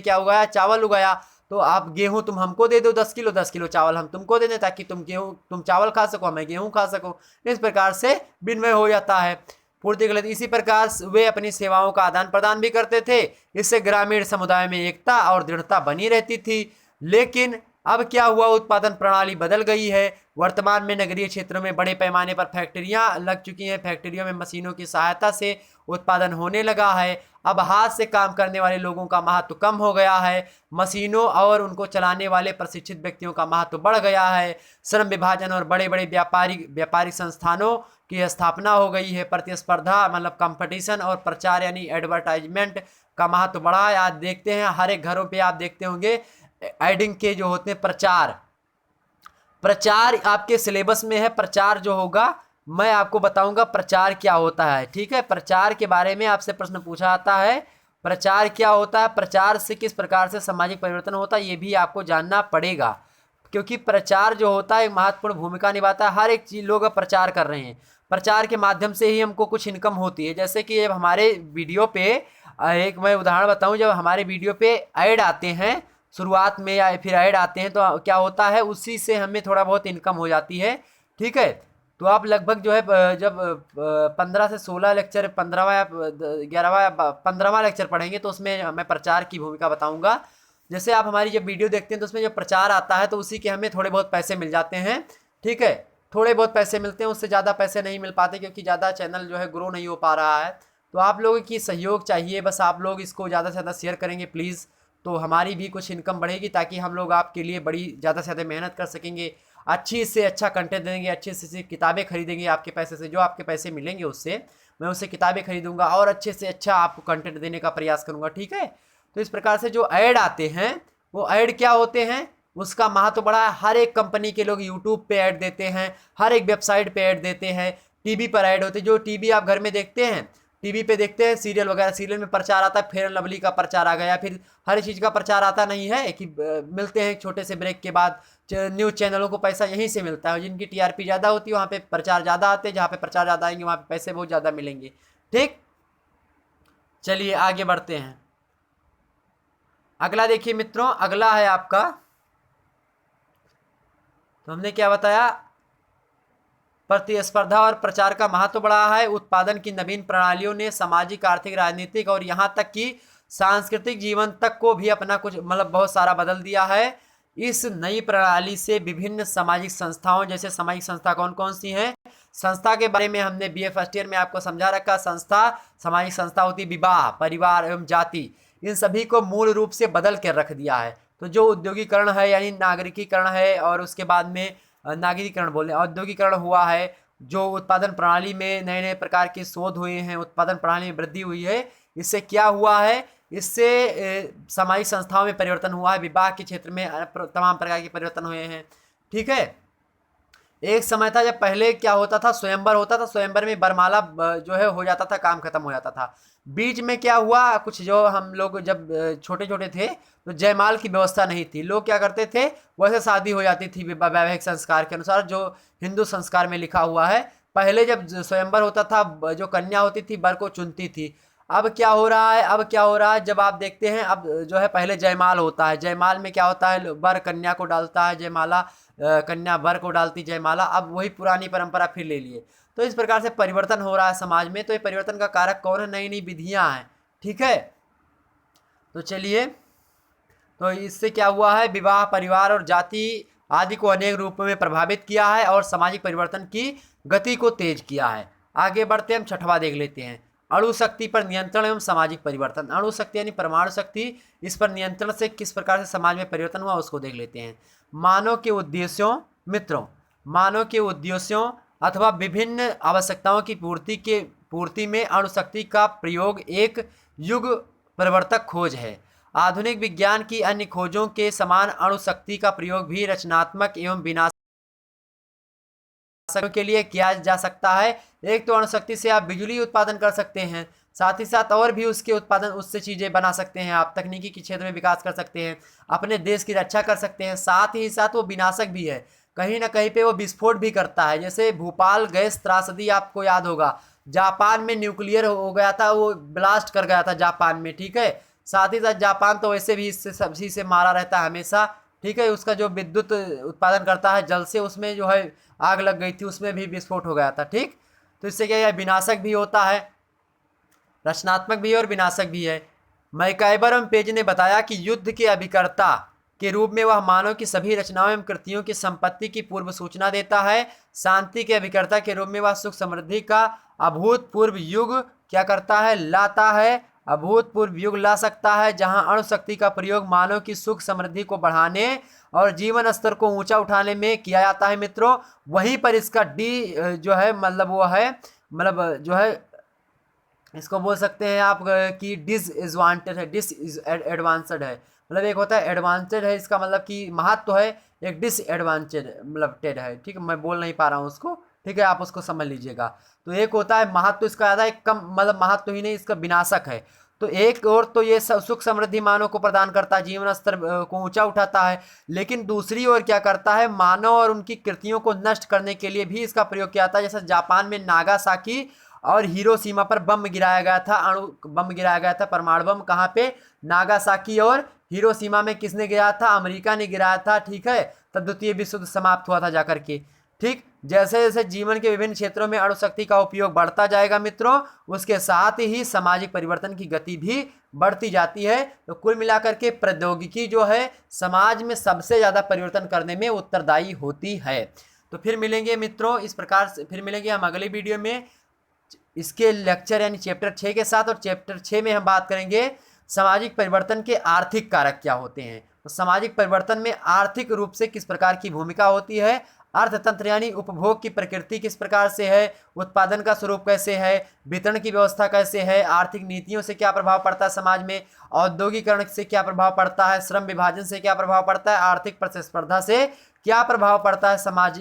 क्या उगाया, चावल उगाया, तो आप गेहूं तुम हमको दे दो 10 किलो चावल हम तुमको दे दें, ताकि तुम चावल खा सको, मैं गेहूं खा सको। इस प्रकार से विनिमय हो जाता है, पूर्ति गलत। इसी प्रकार वे अपनी सेवाओं का आदान प्रदान भी करते थे, इससे ग्रामीण समुदाय में एकता और दृढ़ता बनी रहती थी। लेकिन अब क्या हुआ, उत्पादन प्रणाली बदल गई है। वर्तमान में नगरीय क्षेत्रों में बड़े पैमाने पर फैक्ट्रियां लग चुकी हैं, फैक्ट्रियों में मशीनों की सहायता से उत्पादन होने लगा है। अब हाथ से काम करने वाले लोगों का महत्व कम हो गया है, मशीनों और उनको चलाने वाले प्रशिक्षित व्यक्तियों का महत्व बढ़ गया है। श्रम विभाजन और बड़े बड़े व्यापारिक संस्थानों की स्थापना हो गई है। प्रतिस्पर्धा मतलब कंपटीशन और प्रचार यानी एडवर्टाइजमेंट का महत्व बढ़ा है। आज देखते हैं हर एक घरों पे आप देखते होंगे एडिंग के जो होते हैं प्रचार आपके सिलेबस में है। प्रचार जो होगा मैं आपको बताऊंगा प्रचार क्या होता है। ठीक है, प्रचार के बारे में आपसे प्रश्न पूछा जाता है, प्रचार क्या होता है, प्रचार से किस प्रकार से सामाजिक परिवर्तन होता है, ये भी आपको जानना पड़ेगा, क्योंकि प्रचार जो होता है एक महत्वपूर्ण भूमिका निभाता है। हर एक चीज़ लोग अब प्रचार कर रहे हैं, प्रचार के माध्यम से ही हमको कुछ इनकम होती है। जैसे कि जब हमारे वीडियो पे एक मैं उदाहरण बताऊं, जब हमारे वीडियो पे ऐड आते हैं शुरुआत में या फिर ऐड आते हैं तो क्या होता है, उसी से हमें थोड़ा बहुत इनकम हो जाती है। ठीक है, तो आप लगभग जो है जब 15 से 16 लेक्चर, 15वां या 11वां या 15वां लेक्चर पढ़ेंगे तो उसमें मैं प्रचार की भूमिका बताऊंगा। जैसे आप हमारी जब वीडियो देखते हैं तो उसमें जब प्रचार आता है तो उसी के हमें थोड़े बहुत पैसे मिल जाते हैं। ठीक है, थोड़े बहुत पैसे मिलते हैं, उससे ज़्यादा पैसे नहीं मिल पाते क्योंकि ज़्यादा चैनल जो है ग्रो नहीं हो पा रहा है। तो आप लोगों की सहयोग चाहिए, बस आप लोग इसको ज़्यादा से ज़्यादा शेयर करेंगे प्लीज़, तो हमारी भी कुछ इनकम बढ़ेगी, ताकि हम लोग आपके लिए बड़ी ज़्यादा से ज़्यादा मेहनत कर सकेंगे, अच्छी से अच्छा कंटेंट देंगे, अच्छी से किताबें खरीदेंगे आपके पैसे से, जो आपके पैसे मिलेंगे उससे मैं उससे किताबें खरीदूंगा और अच्छे से अच्छा आपको कंटेंट देने का प्रयास करूंगा। ठीक है, तो इस प्रकार से जो ऐड आते हैं वो ऐड क्या होते हैं, उसका महत्व बड़ा है। हर एक कंपनी के लोग यूट्यूब पे ऐड देते हैं, हर एक वेबसाइट पे ऐड देते हैं, टीवी पर ऐड होते हैं। जो टीवी आप घर में देखते हैं, टीवी पे देखते हैं सीरियल वगैरह, सीरियल में प्रचार आता है, फेयर एंड लवली का प्रचार आ गया, फिर हर चीज़ का प्रचार आता नहीं है कि मिलते हैं छोटे से ब्रेक के बाद। न्यूज़ चैनलों को पैसा यहीं से मिलता है, जिनकी टीआरपी ज़्यादा होती है वहाँ पे प्रचार ज़्यादा आते हैं, जहाँ पे प्रचार ज़्यादा आएंगे वहाँ पे पैसे बहुत ज़्यादा मिलेंगे। ठीक, चलिए आगे बढ़ते हैं। अगला देखिए मित्रों, अगला है आपका, तो हमने क्या बताया, प्रतिस्पर्धा और प्रचार का महत्व बढ़ा है। उत्पादन की नवीन प्रणालियों ने सामाजिक, आर्थिक, राजनीतिक और यहाँ तक कि सांस्कृतिक जीवन तक को भी अपना कुछ मतलब बहुत सारा बदल दिया है। इस नई प्रणाली से विभिन्न सामाजिक संस्थाओं, जैसे सामाजिक संस्था कौन कौन सी हैं, संस्था के बारे में हमने बीए फर्स्ट ईयर में आपको समझा रखा। संस्था, सामाजिक संस्था होती विवाह, परिवार एवं जाति, इन सभी को मूल रूप से बदल कर रख दिया है। तो जो उद्योगीकरण है यानी नागरिकीकरण है, और उसके बाद में नागरिकीकरण बोले औद्योगिकरण हुआ है, जो उत्पादन प्रणाली में नए नए प्रकार के शोध हुए हैं, उत्पादन प्रणाली में वृद्धि हुई है, इससे क्या हुआ है, इससे सामाजिक संस्थाओं में परिवर्तन हुआ है, विवाह के क्षेत्र में तमाम प्रकार के परिवर्तन हुए हैं। ठीक है, एक समय था जब पहले क्या होता था, स्वयंवर होता था, स्वयंवर में वरमाला जो है हो जाता था, काम खत्म हो जाता था। बीच में क्या हुआ, कुछ जो हम लोग जब छोटे छोटे थे तो जयमाल की व्यवस्था नहीं थी, लोग क्या करते थे, वैसे शादी हो जाती थी वैवाहिक संस्कार के अनुसार जो हिंदू संस्कार में लिखा हुआ है। पहले जब स्वयंवर होता था, जो कन्या होती थी वर को चुनती थी। अब क्या हो रहा है, अब क्या हो रहा है, जब आप देखते हैं अब जो है पहले जयमाल होता है, जयमाल में क्या होता है, वर कन्या को डालता है जयमाला, कन्या वर को डालती जयमाला। अब वही पुरानी परंपरा फिर ले लिए। तो इस प्रकार से परिवर्तन हो रहा है समाज में। तो ये परिवर्तन का कारक कौन है, नई नई विधियां हैं। ठीक है, तो चलिए, तो इससे क्या हुआ है, विवाह, परिवार और जाति आदि को अनेक रूपों में प्रभावित किया है और सामाजिक परिवर्तन की गति को तेज किया है। आगे बढ़ते हम छठवां देख लेते हैं, अणु शक्ति पर नियंत्रण एवं सामाजिक परिवर्तन। अणु शक्ति यानी परमाणु शक्ति, इस पर नियंत्रण से किस प्रकार से समाज में परिवर्तन हुआ उसको देख लेते हैं। मानव के उद्देश्यों, मित्रों, मानव के उद्देश्यों अथवा विभिन्न आवश्यकताओं की पूर्ति में अणु शक्ति का प्रयोग एक युग परिवर्तक खोज है। आधुनिक विज्ञान की अन्य खोजों के समान अणु शक्ति का प्रयोग भी रचनात्मक एवं विनाशक के लिए किया जा सकता है। एक तो अणु शक्ति से आप बिजली उत्पादन कर सकते हैं, साथ ही साथ और भी उसके उत्पादन, उससे चीज़ें बना सकते हैं, आप तकनीकी के क्षेत्र में विकास कर सकते हैं, अपने देश की रक्षा कर सकते हैं। साथ ही साथ वो विनाशक भी है, कहीं ना कहीं पे वो विस्फोट भी करता है। जैसे भोपाल गैस त्रासदी आपको याद होगा, जापान में न्यूक्लियर हो गया था, वो ब्लास्ट कर गया था जापान में। ठीक है, साथ ही साथ जापान तो वैसे भी इससे सब्जी से मारा रहता है हमेशा। ठीक है, उसका जो विद्युत उत्पादन करता है जल से, उसमें जो है आग लग गई थी, उसमें भी विस्फोट हो गया था। ठीक, तो इससे क्या है, विनाशक भी होता है, रचनात्मक भी है और विनाशक भी है। मैकाइबर एवं पेज ने बताया कि युद्ध के अभिकर्ता के रूप में वह मानव की सभी रचनाओं एवं कृतियों की संपत्ति की पूर्व सूचना देता है। शांति के अभिकर्ता के रूप में वह सुख समृद्धि का अभूतपूर्व युग क्या करता है, लाता है, अभूतपूर्व युग ला सकता है, जहां अणु शक्ति का प्रयोग मानव की सुख समृद्धि को बढ़ाने और जीवन स्तर को ऊंचा उठाने में किया जाता है। मित्रों, वहीं पर इसका डी जो है, मतलब वो है, मतलब जो है इसको बोल सकते हैं आप कि डिसएडवांटेज है, डिसएडवांस्ड है। मतलब एक होता है एडवांटेज है, इसका मतलब कि महत्व है, एक डिसएडवांटेज मतलब टेड है। ठीक है, मैं बोल नहीं पा रहा हूँ उसको। ठीक है, आप उसको समझ लीजिएगा। तो एक होता है महत्व इसका ज़्यादा, एक कम, मतलब महत्व ही नहीं, इसका विनाशक है। तो एक और तो ये सुख समृद्धि मानव को प्रदान करता है, जीवन स्तर को ऊंचा उठाता है, लेकिन दूसरी ओर क्या करता है, मानव और उनकी कृतियों को नष्ट करने के लिए भी इसका प्रयोग किया था। जैसे जापान में नागासाकी और हिरोशिमा पर बम गिराया गया था, अणु बम गिराया गया था, परमाणु बम। कहाँ पे, नागासाकी और हिरोशिमा में किसने गिराया था, अमेरिका ने गिराया था। ठीक है, तब द्वितीय विश्व युद्ध समाप्त हुआ था जाकर के। ठीक, जैसे जैसे जीवन के विभिन्न क्षेत्रों में अणु शक्ति का उपयोग बढ़ता जाएगा मित्रों, उसके साथ ही सामाजिक परिवर्तन की गति भी बढ़ती जाती है। तो कुल मिलाकर के प्रौद्योगिकी जो है समाज में सबसे ज़्यादा परिवर्तन करने में उत्तरदायी होती है। तो फिर मिलेंगे मित्रों, इस प्रकार से फिर मिलेंगे हम अगली वीडियो में इसके लेक्चर यानी चैप्टर 6 के साथ। और चैप्टर 6 में हम बात करेंगे सामाजिक परिवर्तन के आर्थिक कारक क्या होते हैं। तो सामाजिक परिवर्तन में आर्थिक रूप से किस प्रकार की भूमिका होती है, अर्थतंत्र यानी उपभोग की प्रकृति किस प्रकार से है, उत्पादन का स्वरूप कैसे है, वितरण की व्यवस्था कैसे है, आर्थिक नीतियों से क्या प्रभाव पड़ता है समाज में, औद्योगिकरण से क्या प्रभाव पड़ता है, श्रम विभाजन से क्या प्रभाव पड़ता है, आर्थिक प्रतिस्पर्धा से क्या प्रभाव पड़ता है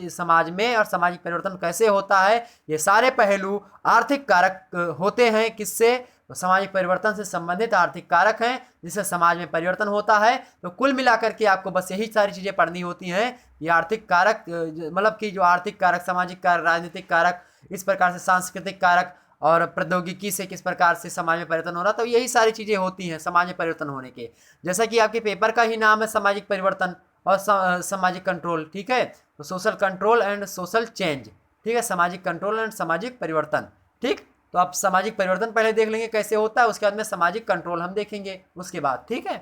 समाज में, और सामाजिक परिवर्तन कैसे होता है। ये सारे पहलू आर्थिक कारक होते हैं। किससे, तो सामाजिक परिवर्तन से संबंधित आर्थिक कारक हैं जिससे समाज में परिवर्तन होता है। तो कुल मिलाकर के आपको बस यही सारी चीज़ें पढ़नी होती हैं। ये आर्थिक कारक, मतलब कि जो आर्थिक कारक, सामाजिक कारक, राजनीतिक कारक, इस प्रकार से सांस्कृतिक कारक और प्रौद्योगिकी से किस प्रकार से समाज में परिवर्तन हो रहा, तो यही सारी चीज़ें होती हैं समाज में परिवर्तन होने के। जैसा कि आपके पेपर का ही नाम है सामाजिक परिवर्तन और सामाजिक कंट्रोल। ठीक है, तो social control and social change. ठीक है, सामाजिक कंट्रोल एंड सामाजिक परिवर्तन। ठीक, तो आप सामाजिक परिवर्तन पहले देख लेंगे कैसे होता है, उसके बाद में सामाजिक कंट्रोल हम देखेंगे उसके बाद। ठीक है,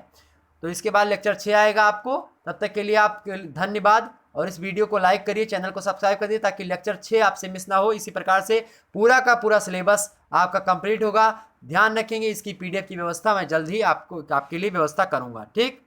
तो इसके बाद लेक्चर 6 आएगा आपको। तब तक के लिए आप धन्यवाद, और इस वीडियो को लाइक करिए, चैनल को सब्सक्राइब करिए ताकि लेक्चर 6 आपसे मिस ना हो। इसी प्रकार से पूरा का पूरा सिलेबस आपका कंप्लीट होगा। ध्यान रखेंगे, इसकी PDF की व्यवस्था मैं जल्द ही आपके लिए व्यवस्था करूँगा। ठीक।